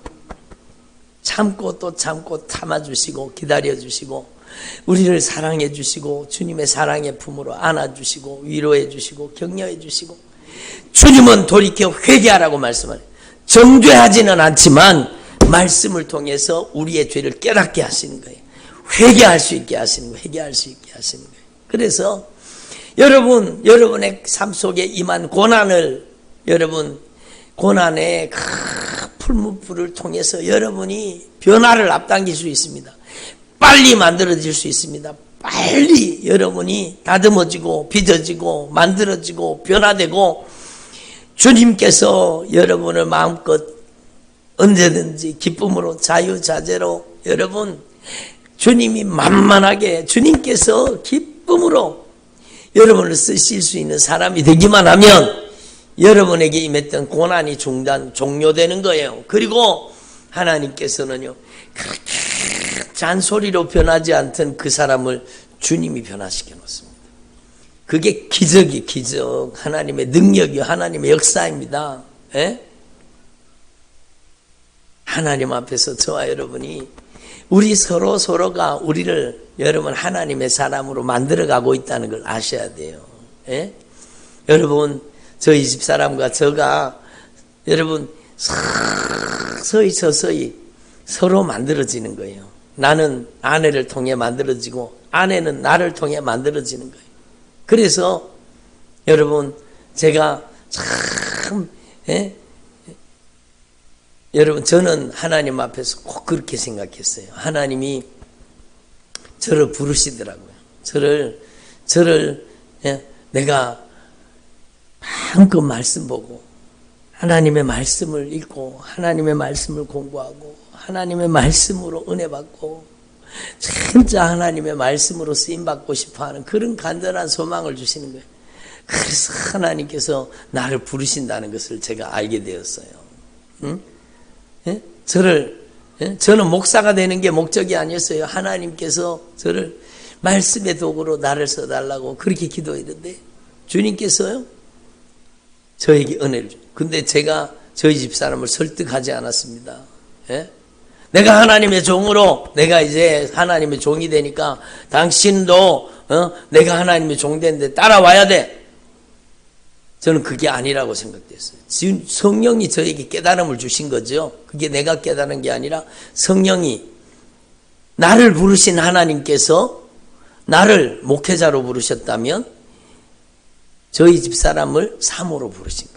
또 참고 참아주시고 기다려주시고 우리를 사랑해 주시고 주님의 사랑의 품으로 안아주시고 위로해 주시고 격려해 주시고, 주님은 돌이켜 회개하라고 말씀을, 정죄하지는 않지만 말씀을 통해서 우리의 죄를 깨닫게 하시는 거예요. 회개할 수 있게 하시는 거예요. 회개할 수 있게 하시는 거예요. 그래서 여러분의 삶 속에 임한 고난을, 여러분 고난의 그 풀무불을 통해서 여러분이 변화를 앞당길 수 있습니다. 빨리 만들어질 수 있습니다. 빨리 여러분이 다듬어지고 빚어지고 만들어지고 변화되고, 주님께서 여러분을 마음껏 언제든지 기쁨으로 자유자재로 여러분 주님이 만만하게 주님께서 기쁨으로 여러분을 쓰실 수 있는 사람이 되기만 하면 여러분에게 임했던 고난이 종료되는 거예요. 그리고 하나님께서는요, 그렇게 잔소리로 변하지 않던 그 사람을 주님이 변화시켜 놓습니다. 그게 기적이 기적, 하나님의 능력이 하나님의 역사입니다. 에? 하나님 앞에서 저와 여러분이 우리 서로가 우리를 여러분 하나님의 사람으로 만들어가고 있다는 걸 아셔야 돼요. 에? 여러분 저희 집사람과 저가 여러분 서서히 서로 만들어지는 거예요. 나는 아내를 통해 만들어지고 아내는 나를 통해 만들어지는 거예요. 그래서 여러분 제가 참 여러분 저는 하나님 앞에서 꼭 그렇게 생각했어요. 하나님이 저를 부르시더라고요. 저를 내가 마음껏 말씀 보고 하나님의 말씀을 읽고 하나님의 말씀을 공부하고 하나님의 말씀으로 은혜 받고 진짜 하나님의 말씀으로 쓰임 받고 싶어하는 그런 간절한 소망을 주시는 거예요. 그래서 하나님께서 나를 부르신다는 것을 제가 알게 되었어요. 응? 예? 저는 목사가 되는 게 목적이 아니었어요. 하나님께서 저를 말씀의 도구로 나를 써달라고 그렇게 기도했는데 주님께서요 저에게 은혜를 줍니다. 근데 제가 저희 집사람을 설득하지 않았습니다. 예? 내가 하나님의 종으로 내가 이제 하나님의 종이 되니까 당신도 내가 하나님의 종 되는데 따라와야 돼. 저는 그게 아니라고 생각됐어요. 지금 성령이 저에게 깨달음을 주신 거죠. 그게 내가 깨달은 게 아니라 성령이 나를 부르신 하나님께서 나를 목회자로 부르셨다면 저희 집사람을 사모로 부르신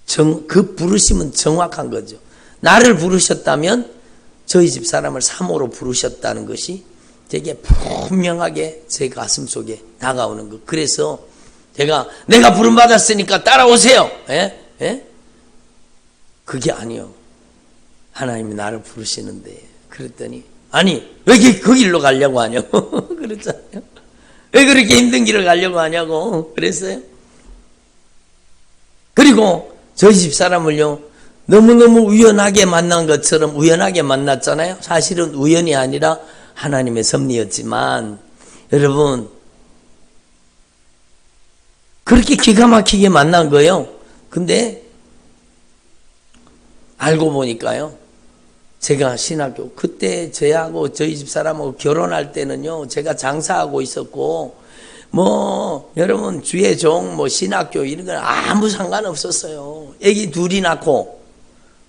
거예요. 그 부르심은 정확한 거죠. 나를 부르셨다면 저희 집사람을 사모로 부르셨다는 것이 되게 분명하게 제 가슴 속에 다가오는 것. 그래서 내가 부름받았으니까 따라오세요. 예? 예? 그게 아니요. 하나님이 나를 부르시는데 그랬더니 아니 왜 그 길로 가려고 하냐고 그랬잖아요. 왜 그렇게 힘든 길을 가려고 하냐고 그랬어요. 그리고 저희 집사람을요 너무너무 우연하게 만난 것처럼 우연하게 만났잖아요. 사실은 우연이 아니라 하나님의 섭리였지만 여러분 그렇게 기가 막히게 만난 거예요. 근데 알고 보니까요. 제가 신학교 그때 저하고 저희 집사람하고 결혼할 때는요. 제가 장사하고 있었고 여러분 주의 종 신학교 이런 건 아무 상관없었어요. 애기 둘이 낳고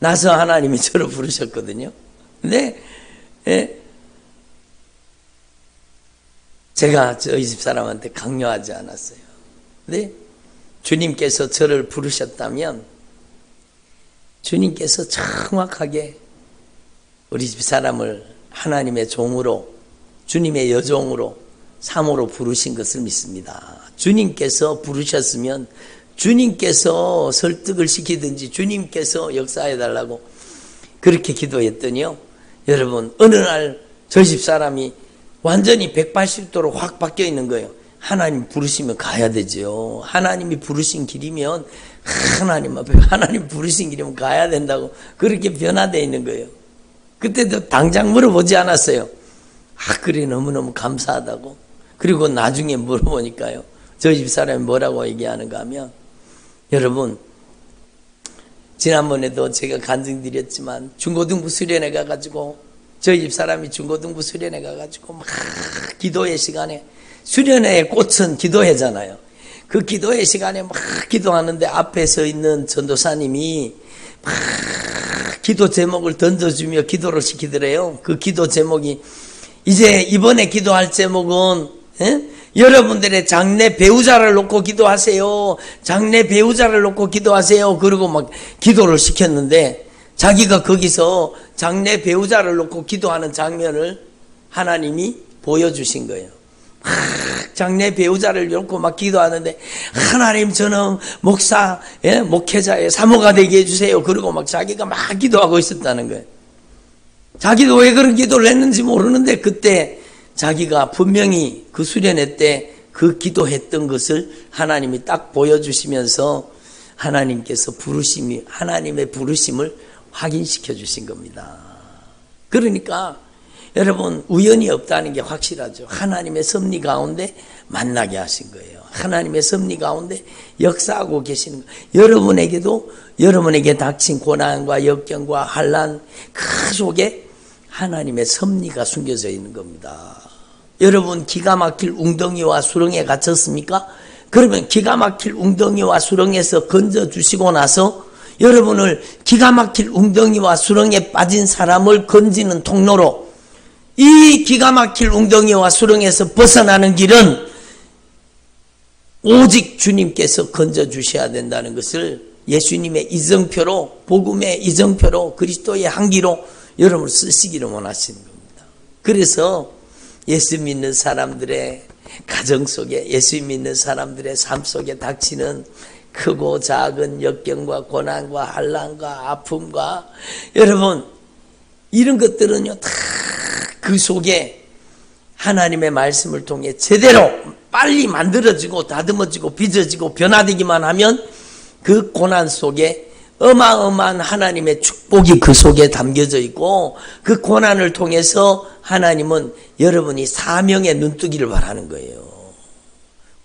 나서 하나님이 저를 부르셨거든요. 근데 제가 저희 집사람한테 강요하지 않았어요. 근데 주님께서 저를 부르셨다면 주님께서 정확하게 우리 집사람을 하나님의 종으로 주님의 여종으로 사모로 부르신 것을 믿습니다. 주님께서 부르셨으면 주님께서 설득을 시키든지 주님께서 역사해달라고 그렇게 기도했더니요. 여러분 어느 날 저희 집사람이 완전히 180도로 확 바뀌어 있는 거예요. 하나님 부르시면 가야 되죠. 하나님이 부르신 길이면 하나님 앞에 하나님 부르신 길이면 가야 된다고 그렇게 변화되어 있는 거예요. 그때도 당장 물어보지 않았어요. 그래 너무너무 감사하다고. 그리고 나중에 물어보니까요. 저희 집사람이 뭐라고 얘기하는가 하면 여러분 지난번에도 제가 간증드렸지만 중고등부 수련회 가가지고 저희 집사람이 중고등부 수련회 가가지고 막 기도의 시간에 수련회의 꽃은 기도회잖아요. 그 기도회 시간에 막 기도하는데 앞에 서 있는 전도사님이 막 기도 제목을 던져주며 기도를 시키더래요. 그 기도 제목이 이제 이번에 기도할 제목은 여러분들의 장래 배우자를 놓고 기도하세요. 장래 배우자를 놓고 기도하세요. 그리고 막 기도를 시켰는데 자기가 거기서 장래 배우자를 놓고 기도하는 장면을 하나님이 보여주신 거예요. 장래 배우자를 놓고 막 기도하는데 하나님 저는 목회자의 사모가 되게 해주세요. 그리고 막 자기가 막 기도하고 있었다는 거예요. 자기도 왜 그런 기도를 했는지 모르는데 그때 자기가 분명히 그 수련회 때 그 기도했던 것을 하나님이 딱 보여주시면서 하나님께서 하나님의 부르심을 확인시켜 주신 겁니다. 그러니까 여러분, 우연이 없다는 게 확실하죠. 하나님의 섭리 가운데 만나게 하신 거예요. 하나님의 섭리 가운데 역사하고 계시는 거예요. 여러분에게 닥친 고난과 역경과 환난 그 속에 하나님의 섭리가 숨겨져 있는 겁니다. 여러분, 기가 막힐 웅덩이와 수렁에 갇혔습니까? 그러면 기가 막힐 웅덩이와 수렁에서 건져주시고 나서 여러분을 기가 막힐 웅덩이와 수렁에 빠진 사람을 건지는 통로로, 이 기가 막힐 웅덩이와 수렁에서 벗어나는 길은 오직 주님께서 건져주셔야 된다는 것을 예수님의 이정표로, 복음의 이정표로, 그리스도의 항기로 여러분을 쓰시기를 원하시는 겁니다. 그래서 예수 믿는 사람들의 가정 속에, 예수 믿는 사람들의 삶 속에 닥치는 크고 작은 역경과 고난과 환난과 아픔과 여러분, 이런 것들은요 다 그 속에 하나님의 말씀을 통해 제대로 빨리 만들어지고 다듬어지고 빚어지고 변화되기만 하면 그 고난 속에 어마어마한 하나님의 축복이 그 속에 담겨져 있고, 그 고난을 통해서 하나님은 여러분이 사명의 눈뜨기를 바라는 거예요.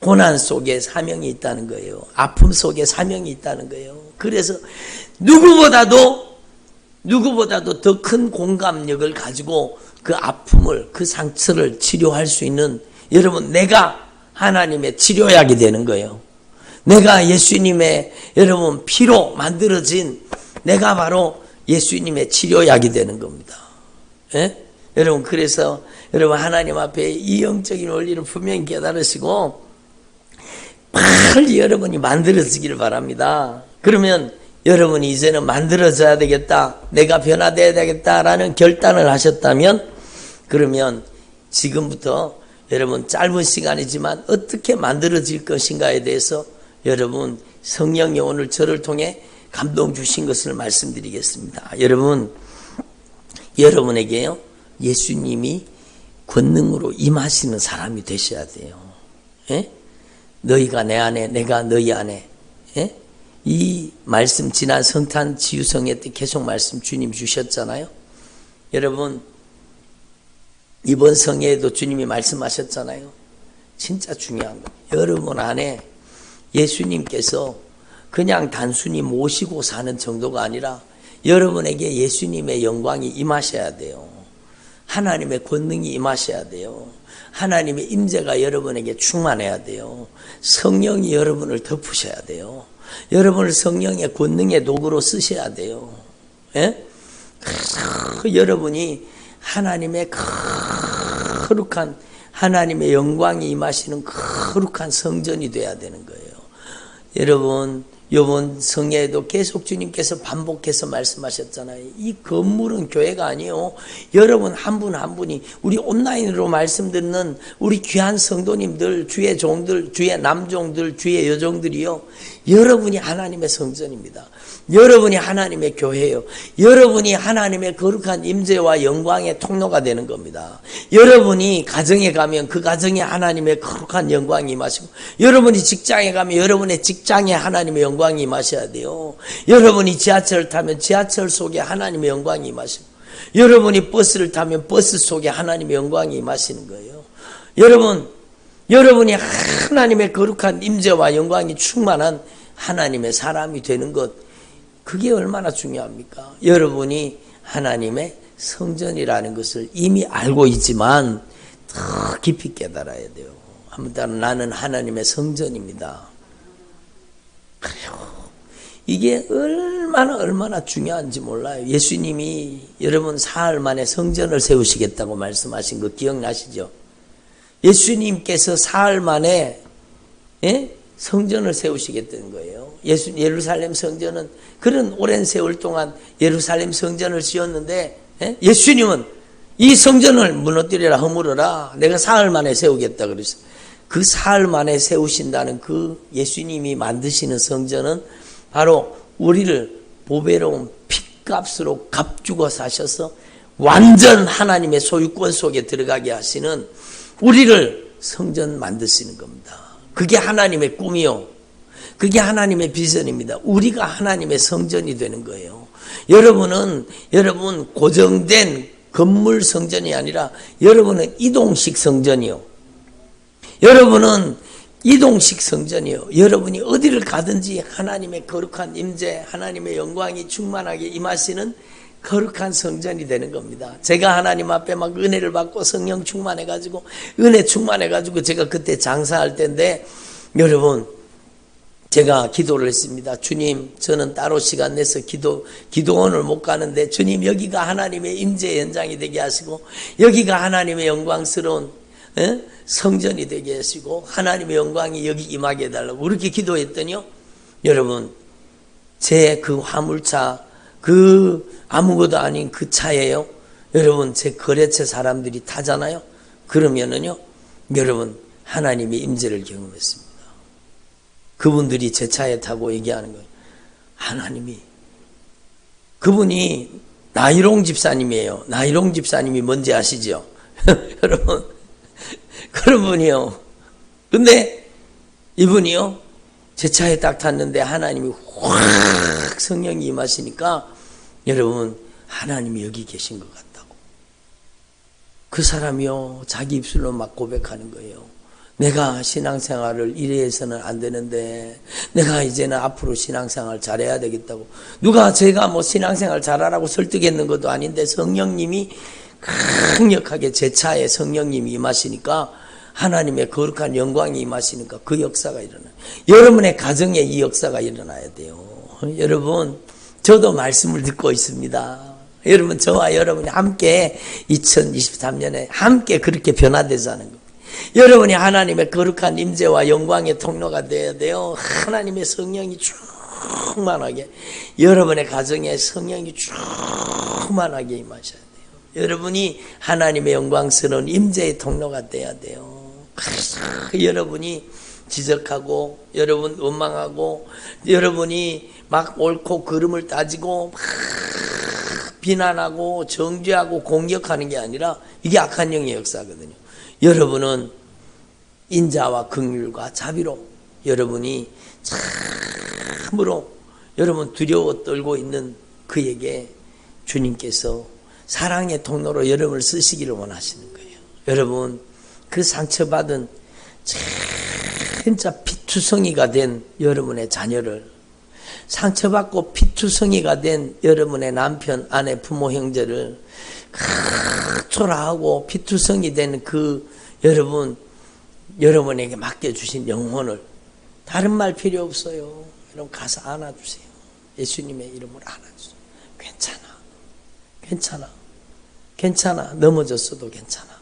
고난 속에 사명이 있다는 거예요. 아픔 속에 사명이 있다는 거예요. 그래서 누구보다도 더 큰 공감력을 가지고 그 아픔을, 그 상처를 치료할 수 있는, 여러분, 내가 하나님의 치료약이 되는 거예요. 내가 예수님의 여러분 피로 만들어진 내가 바로 예수님의 치료약이 되는 겁니다. 예? 여러분, 그래서 여러분 하나님 앞에 이 영적인 원리를 분명히 깨달으시고 빨리 여러분이 만들어지기를 바랍니다. 그러면 여러분이 이제는 만들어져야 되겠다, 내가 변화되어야 되겠다라는 결단을 하셨다면, 그러면 지금부터 여러분 짧은 시간이지만 어떻게 만들어질 것인가에 대해서 여러분 성령이 오늘 저를 통해 감동 주신 것을 말씀드리겠습니다. 여러분에게요 예수님이 권능으로 임하시는 사람이 되셔야 돼요. 예? 너희가 내 안에, 내가 너희 안에. 예? 이 말씀 지난 성탄 지유성회 때 계속 말씀 주님 주셨잖아요. 여러분, 이번 성회에도 주님이 말씀하셨잖아요. 진짜 중요한 거, 여러분 안에 예수님께서 그냥 단순히 모시고 사는 정도가 아니라 여러분에게 예수님의 영광이 임하셔야 돼요. 하나님의 권능이 임하셔야 돼요. 하나님의 임재가 여러분에게 충만해야 돼요. 성령이 여러분을 덮으셔야 돼요. 여러분을 성령의 권능의 도구로 쓰셔야 돼요. 예? 여러분이 하나님의 거룩한, 하나님의 영광이 임하시는 거룩한 성전이 돼야 되는 거예요. 여러분, 이번 성회에도 계속 주님께서 반복해서 말씀하셨잖아요. 이 건물은 교회가 아니에요. 여러분 한 분 한 분이, 우리 온라인으로 말씀 듣는 우리 귀한 성도님들, 주의 종들, 주의 남종들, 주의 여종들이요, 여러분이 하나님의 성전입니다. 여러분이 하나님의 교회예요. 여러분이 하나님의 거룩한 임재와 영광의 통로가 되는 겁니다. 여러분이 가정에 가면 그 가정에 하나님의 거룩한 영광이 임하시고, 여러분이 직장에 가면 여러분의 직장에 하나님의 영광이 임하셔야 돼요. 여러분이 지하철을 타면 지하철 속에 하나님의 영광이 임하시고, 여러분이 버스를 타면 버스 속에 하나님의 영광이 임하시는 거예요. 여러분이 하나님의 거룩한 임재와 영광이 충만한 하나님의 사람이 되는 것, 그게 얼마나 중요합니까? 여러분이 하나님의 성전이라는 것을 이미 알고 있지만 더 깊이 깨달아야 돼요. 아무튼 나는 하나님의 성전입니다. 그래요. 이게 얼마나 중요한지 몰라요. 예수님이 여러분 사흘 만에 성전을 세우시겠다고 말씀하신 거 기억나시죠? 예수님께서 사흘 만에 성전을 세우시겠다는 거예요. 예루살렘 성전은 그런 오랜 세월 동안 예루살렘 성전을 지었는데, 예수님은 이 성전을 무너뜨리라, 허물어라, 내가 사흘 만에 세우겠다 그랬어요. 그 사흘 만에 세우신다는 그 예수님이 만드시는 성전은 바로 우리를 보배로운 핏값으로 값주고 사셔서 완전 하나님의 소유권 속에 들어가게 하시는 우리를 성전 만드시는 겁니다. 그게 하나님의 꿈이요. 그게 하나님의 비전입니다. 우리가 하나님의 성전이 되는 거예요. 여러분 고정된 건물 성전이 아니라 여러분은 이동식 성전이요. 여러분은 이동식 성전이요. 여러분이 어디를 가든지 하나님의 거룩한 임재, 하나님의 영광이 충만하게 임하시는 거룩한 성전이 되는 겁니다. 제가 하나님 앞에 막 은혜를 받고 성령 충만해가지고 은혜 충만해가지고 제가 그때 장사할 때인데 여러분 제가 기도를 했습니다. 주님, 저는 따로 시간 내서 기도원을 못 가는데 주님 여기가 하나님의 임재 현장이 되게 하시고 여기가 하나님의 영광스러운 성전이 되게 하시고 하나님의 영광이 여기 임하게 해달라고 그렇게 기도했더니요. 여러분 제 그 화물차 그 아무것도 아닌 그 차예요. 여러분 제 거래처 사람들이 타잖아요. 그러면은요. 여러분 하나님의 임재를 경험했습니다. 그분들이 제 차에 타고 얘기하는 거예요. 하나님이 그분이 나이롱 집사님이에요. 나이롱 집사님이 뭔지 아시죠? 여러분 그런 분이요. 근데 이분이요. 제 차에 딱 탔는데 하나님이 확 성령이 임하시니까 여러분 하나님이 여기 계신 것 같다고. 그 사람이요. 자기 입술로 막 고백하는 거예요. 내가 신앙생활을 이래 해서는 안 되는데 내가 이제는 앞으로 신앙생활 잘해야 되겠다고. 누가 제가 뭐 신앙생활 잘하라고 설득했는 것도 아닌데 성령님이 강력하게 제 차에 성령님이 임하시니까 하나님의 거룩한 영광이 임하시니까 그 역사가 일어나요. 여러분의 가정에 이 역사가 일어나야 돼요. 여러분 저도 말씀을 듣고 있습니다. 여러분 저와 여러분이 함께 2023년에 함께 그렇게 변화되자는 겁니다. 여러분이 하나님의 거룩한 임재와 영광의 통로가 되어야 돼요. 하나님의 성령이 충만하게 여러분의 가정에 성령이 충만하게 임하셔야 돼요. 여러분이 하나님의 영광스러운 임재의 통로가 되어야 돼요. 여러분이 지적하고 여러분 원망하고 여러분이 막 옳고 그름을 따지고 막 비난하고 정죄하고 공격하는 게 아니라 이게 악한 영의 역사거든요. 여러분은 인자와 긍휼과 자비로 여러분이 참으로 여러분 두려워 떨고 있는 그에게 주님께서 사랑의 통로로 여러분을 쓰시기를 원하시는 거예요. 여러분 그 상처받은 진짜 피투성이가 된 여러분의 자녀를 상처받고 피투성이가 된 여러분의 남편, 아내, 부모, 형제를 초라하고 피투성이 된 그 여러분에게 맡겨주신 영혼을 다른 말 필요 없어요. 여러분 가서 안아주세요. 예수님의 이름으로 안아주세요. 괜찮아. 넘어졌어도 괜찮아.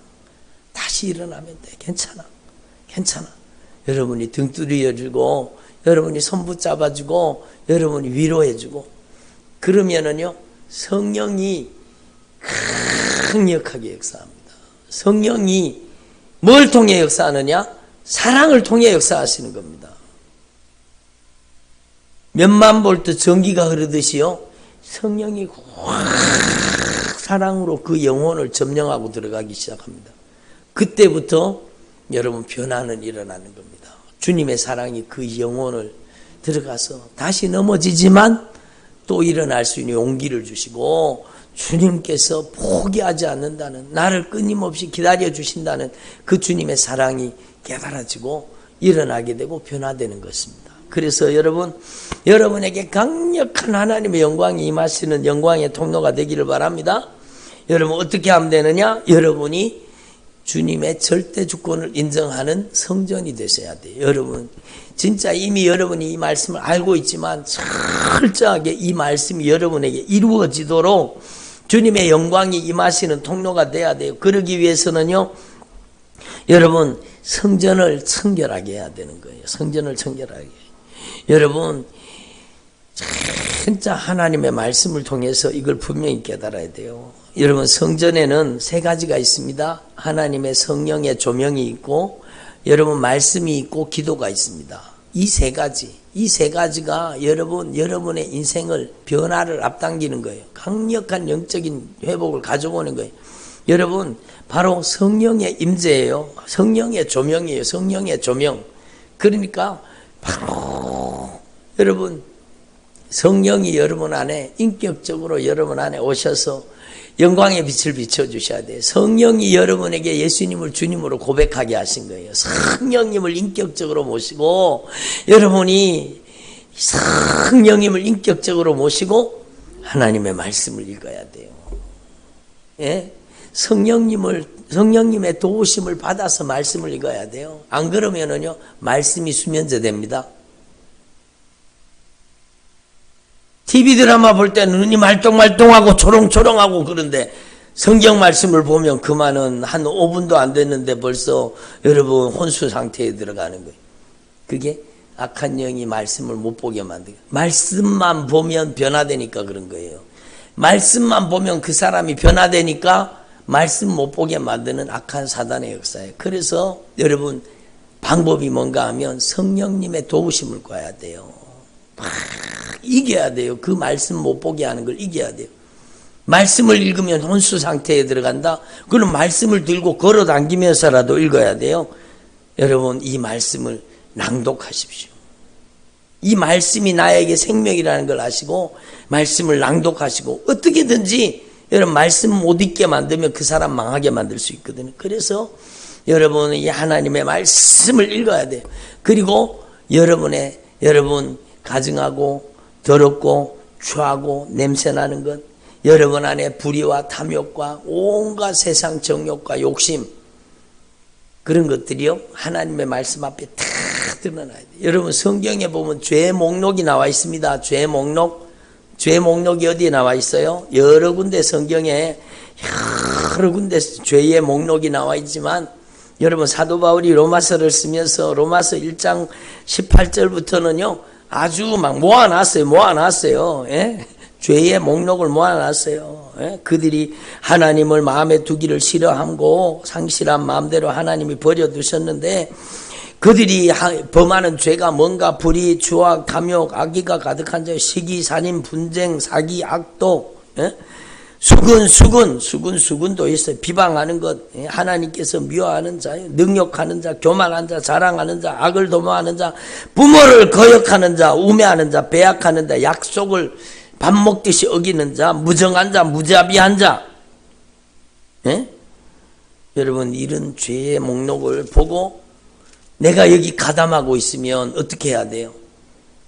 다시 일어나면 돼. 괜찮아. 여러분이 등 두드려주고 여러분이 손 붙잡아주고 여러분이 위로해주고 그러면은요 성령이 강력하게 역사합니다. 성령이 뭘 통해 역사하느냐? 사랑을 통해 역사하시는 겁니다. 몇만 볼트 전기가 흐르듯이요 성령이 확 사랑으로 그 영혼을 점령하고 들어가기 시작합니다. 그때부터 여러분 변화는 일어나는 겁니다. 주님의 사랑이 그 영혼을 들어가서 다시 넘어지지만 또 일어날 수 있는 용기를 주시고 주님께서 포기하지 않는다는 나를 끊임없이 기다려 주신다는 그 주님의 사랑이 깨달아지고 일어나게 되고 변화되는 것입니다. 그래서 여러분에게 강력한 하나님의 영광이 임하시는 영광의 통로가 되기를 바랍니다. 여러분 어떻게 하면 되느냐? 여러분이 주님의 절대 주권을 인정하는 성전이 되셔야 돼요. 여러분 진짜 이미 여러분이 이 말씀을 알고 있지만 철저하게 이 말씀이 여러분에게 이루어지도록 주님의 영광이 임하시는 통로가 돼야 돼요. 그러기 위해서는요 여러분 성전을 청결하게 해야 되는 거예요. 성전을 청결하게. 여러분 진짜 하나님의 말씀을 통해서 이걸 분명히 깨달아야 돼요. 여러분 성전에는 세 가지가 있습니다. 하나님의 성령의 조명이 있고 여러분 말씀이 있고 기도가 있습니다. 이 세 가지가 여러분의 인생을 변화를 앞당기는 거예요. 강력한 영적인 회복을 가져오는 거예요. 여러분, 바로 성령의 임재예요. 성령의 조명이에요. 성령의 조명. 그러니까 바로 여러분, 성령이 여러분 안에 인격적으로 여러분 안에 오셔서 영광의 빛을 비춰주셔야 돼요. 성령이 여러분에게 예수님을 주님으로 고백하게 하신 거예요. 성령님을 인격적으로 모시고, 여러분이 성령님을 인격적으로 모시고 하나님의 말씀을 읽어야 돼요. 예? 성령님의 도우심을 받아서 말씀을 읽어야 돼요. 안 그러면은요, 말씀이 수면제 됩니다. TV 드라마 볼 때는 눈이 말똥말똥하고 초롱초롱하고 그런데 성경 말씀을 보면 그만은 한 5분도 안 됐는데 벌써 여러분 혼수 상태에 들어가는 거예요. 그게 악한 영이 말씀을 못 보게 만들어요. 말씀만 보면 변화되니까 그런 거예요. 말씀만 보면 그 사람이 변화되니까 말씀 못 보게 만드는 악한 사단의 역사예요. 그래서 여러분 방법이 뭔가 하면 성령님의 도우심을 구해야 돼요. 막 이겨야 돼요. 그 말씀 못 보게 하는 걸 이겨야 돼요. 말씀을 읽으면 혼수 상태에 들어간다. 그럼 말씀을 들고 걸어 당기면서라도 읽어야 돼요. 여러분 이 말씀을 낭독하십시오. 이 말씀이 나에게 생명이라는 걸 아시고 말씀을 낭독하시고 어떻게든지 여러분 말씀 못 읽게 만들면 그 사람 망하게 만들 수 있거든요. 그래서 여러분은 이 하나님의 말씀을 읽어야 돼요. 그리고 여러분 가증하고 더럽고 추하고 냄새나는 것, 여러분 안에 불의와 탐욕과 온갖 세상 정욕과 욕심, 그런 것들이요 하나님의 말씀 앞에 다 드러나야 돼요. 여러분 성경에 보면 죄의 목록이 나와 있습니다. 죄의 목록이 어디에 나와 있어요? 여러 군데 성경에 여러 군데 죄의 목록이 나와 있지만 여러분 사도 바울이 로마서를 쓰면서 로마서 1장 18절부터는요 아주 막 모아놨어요. 예? 죄의 목록을 모아놨어요. 예? 그들이 하나님을 마음에 두기를 싫어하고 상실한 마음대로 하나님이 버려두셨는데 그들이 범하는 죄가 뭔가 불의, 추악, 탐욕, 악의가 가득한 자, 시기, 살인, 분쟁, 사기, 악도, 예? 수군도 있어요. 비방하는 것, 예? 하나님께서 미워하는 자요. 능욕하는 자, 교만한 자, 자랑하는 자, 악을 도모하는 자, 부모를 거역하는 자, 우매하는 자, 배약하는 자, 약속을 밥 먹듯이 어기는 자, 무정한 자, 무자비한 자. 예? 여러분 이런 죄의 목록을 보고 내가 여기 가담하고 있으면 어떻게 해야 돼요?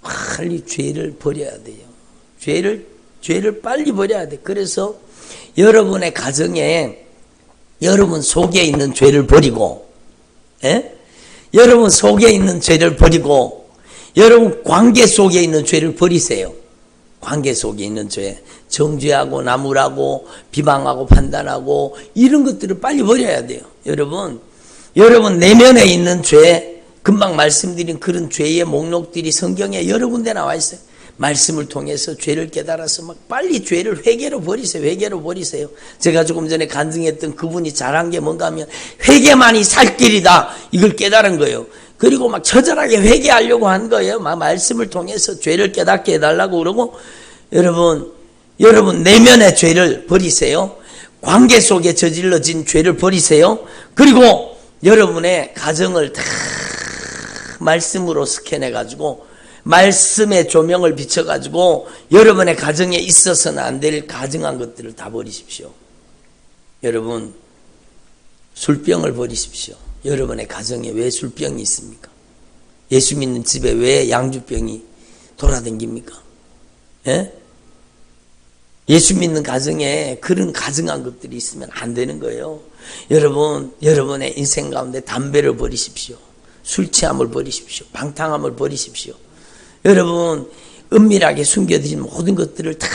빨리 죄를 버려야 돼요. 죄를 빨리 버려야 돼. 그래서 여러분의 가정에 여러분 속에 있는 죄를 버리고, 예? 여러분 속에 있는 죄를 버리고, 여러분 관계 속에 있는 죄를 버리세요. 관계 속에 있는 죄, 정죄하고 나무라고 비방하고 판단하고 이런 것들을 빨리 버려야 돼요. 여러분 내면에 있는 죄, 금방 말씀드린 그런 죄의 목록들이 성경에 여러 군데 나와 있어요. 말씀을 통해서 죄를 깨달아서 막 빨리 죄를 회개로 버리세요. 제가 조금 전에 간증했던 그분이 잘한 게 뭔가 하면 회개만이 살 길이다. 이걸 깨달은 거예요. 그리고 막 처절하게 회개하려고 한 거예요. 막 말씀을 통해서 죄를 깨닫게 해달라고 그러고 여러분 내면의 죄를 버리세요. 관계 속에 저질러진 죄를 버리세요. 그리고 여러분의 가정을 다 말씀으로 스캔해가지고 말씀의 조명을 비춰가지고 여러분의 가정에 있어서는 안 될 가증한 것들을 다 버리십시오. 여러분 술병을 버리십시오. 여러분의 가정에 왜 술병이 있습니까? 예수 믿는 집에 왜 양주병이 돌아다닙니까? 예? 예수 믿는 가정에 그런 가증한 것들이 있으면 안 되는 거예요. 여러분의 인생 가운데 담배를 버리십시오. 술 취함을 버리십시오. 방탕함을 버리십시오. 여러분 은밀하게 숨겨두신 모든 것들을 다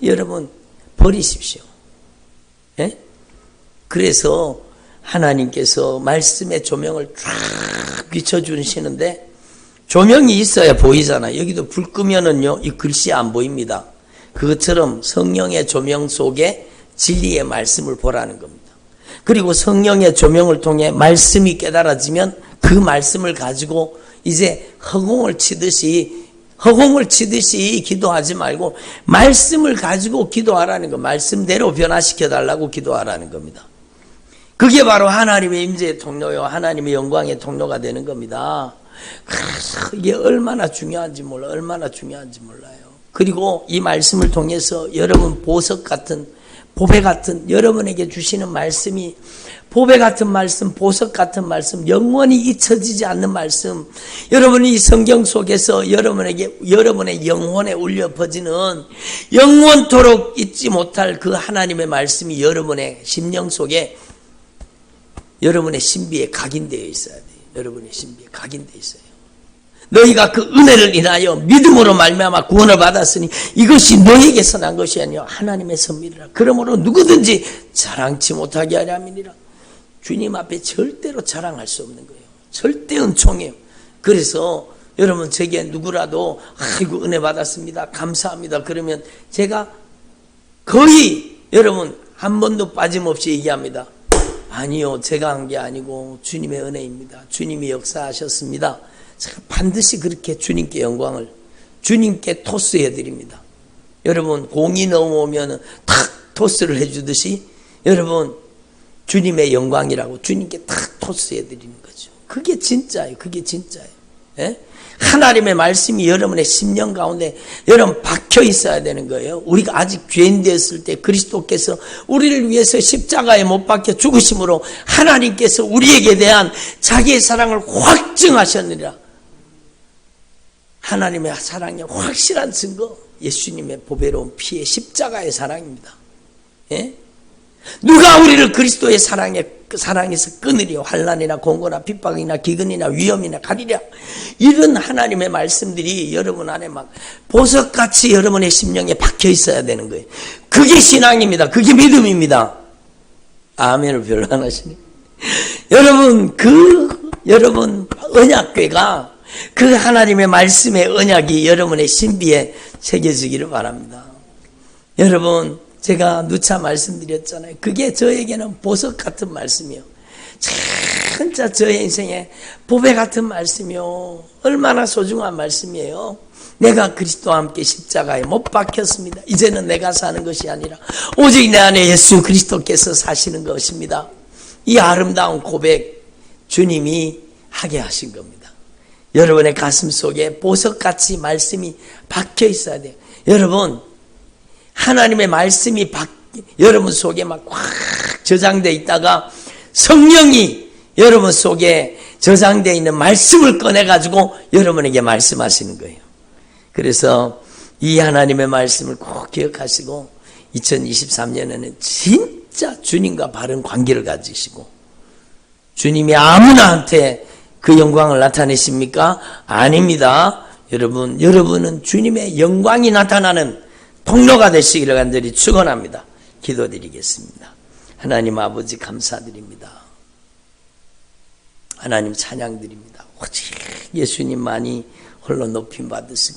여러분 버리십시오. 예? 그래서 하나님께서 말씀의 조명을 쫙 비춰주시는데 조명이 있어야 보이잖아요. 여기도 불 끄면은요 이 글씨 안 보입니다. 그것처럼 성령의 조명 속에 진리의 말씀을 보라는 겁니다. 그리고 성령의 조명을 통해 말씀이 깨달아지면 그 말씀을 가지고 이제 허공을 치듯이 기도하지 말고 말씀을 가지고 기도하라는 거, 말씀대로 변화시켜 달라고 기도하라는 겁니다. 그게 바로 하나님의 임재의 통로요, 하나님의 영광의 통로가 되는 겁니다. 이게 얼마나 중요한지 몰라요. 그리고 이 말씀을 통해서 여러분 보석 같은, 보배 같은 여러분에게 주시는 말씀이, 보배 같은 말씀, 보석 같은 말씀, 영원히 잊혀지지 않는 말씀, 여러분이 이 성경 속에서 여러분의 영혼에 울려 퍼지는 영원토록 잊지 못할 그 하나님의 말씀이 여러분의 심령 속에, 여러분의 신비에 각인되어 있어야 돼요. 여러분의 신비에 각인되어 있어요. 너희가 그 은혜를 인하여 믿음으로 말미암아 구원을 받았으니 이것이 너희에게서 난 것이 아니요 하나님의 선물이라. 그러므로 누구든지 자랑치 못하게 하려 함이니라. 주님 앞에 절대로 자랑할 수 없는 거예요. 절대 은총이에요. 그래서 여러분, 제게 누구라도 아이고 은혜 받았습니다, 감사합니다 그러면 제가 거의 여러분 한 번도 빠짐없이 얘기합니다. 아니요, 제가 한 게 아니고 주님의 은혜입니다. 주님이 역사하셨습니다. 제가 반드시 그렇게 주님께 영광을, 주님께 토스해 드립니다. 여러분, 공이 넘어오면 탁 토스를 해주듯이 여러분 주님의 영광이라고 주님께 탁 토스해 드리는 거죠. 그게 진짜예요. 그게 진짜예요. 예? 하나님의 말씀이 여러분의 심령 가운데 여러분 박혀 있어야 되는 거예요. 우리가 아직 죄인 되었을 때 그리스도께서 우리를 위해서 십자가에 못 박혀 죽으심으로 하나님께서 우리에게 대한 자기의 사랑을 확증하셨느니라. 하나님의 사랑의 확실한 증거, 예수님의 보배로운 피의 십자가의 사랑입니다. 예? 누가 우리를 그리스도의 사랑에서 끊으리요? 환난이나 공고나 핍박이나 기근이나 위험이나 가리랴. 이런 하나님의 말씀들이 여러분 안에 막 보석같이 여러분의 심령에 박혀 있어야 되는 거예요. 그게 신앙입니다. 그게 믿음입니다. 아멘을 별로 안 하시네. 여러분 언약궤가 그 하나님의 말씀의 언약이 여러분의 신비에 새겨지기를 바랍니다. 여러분, 제가 누차 말씀드렸잖아요. 그게 저에게는 보석 같은 말씀이요. 진짜 저의 인생에 보배 같은 말씀이요. 얼마나 소중한 말씀이에요. 내가 그리스도와 함께 십자가에 못 박혔습니다. 이제는 내가 사는 것이 아니라 오직 내 안에 예수 그리스도께서 사시는 것입니다. 이 아름다운 고백 주님이 하게 하신 겁니다. 여러분의 가슴 속에 보석같이 말씀이 박혀 있어야 돼요. 여러분, 하나님의 말씀이 여러분 속에 막 꽉 저장되어 있다가 성령이 여러분 속에 저장되어 있는 말씀을 꺼내가지고 여러분에게 말씀하시는 거예요. 그래서 이 하나님의 말씀을 꼭 기억하시고 2023년에는 진짜 주님과 바른 관계를 가지시고, 주님이 아무나한테 그 영광을 나타내십니까? 아닙니다. 여러분은 주님의 영광이 나타나는 통로가 되시기를 간절히 축원합니다. 기도드리겠습니다. 하나님 아버지 감사드립니다. 하나님 찬양드립니다. 오직 예수님만이 홀로 높임 받으시고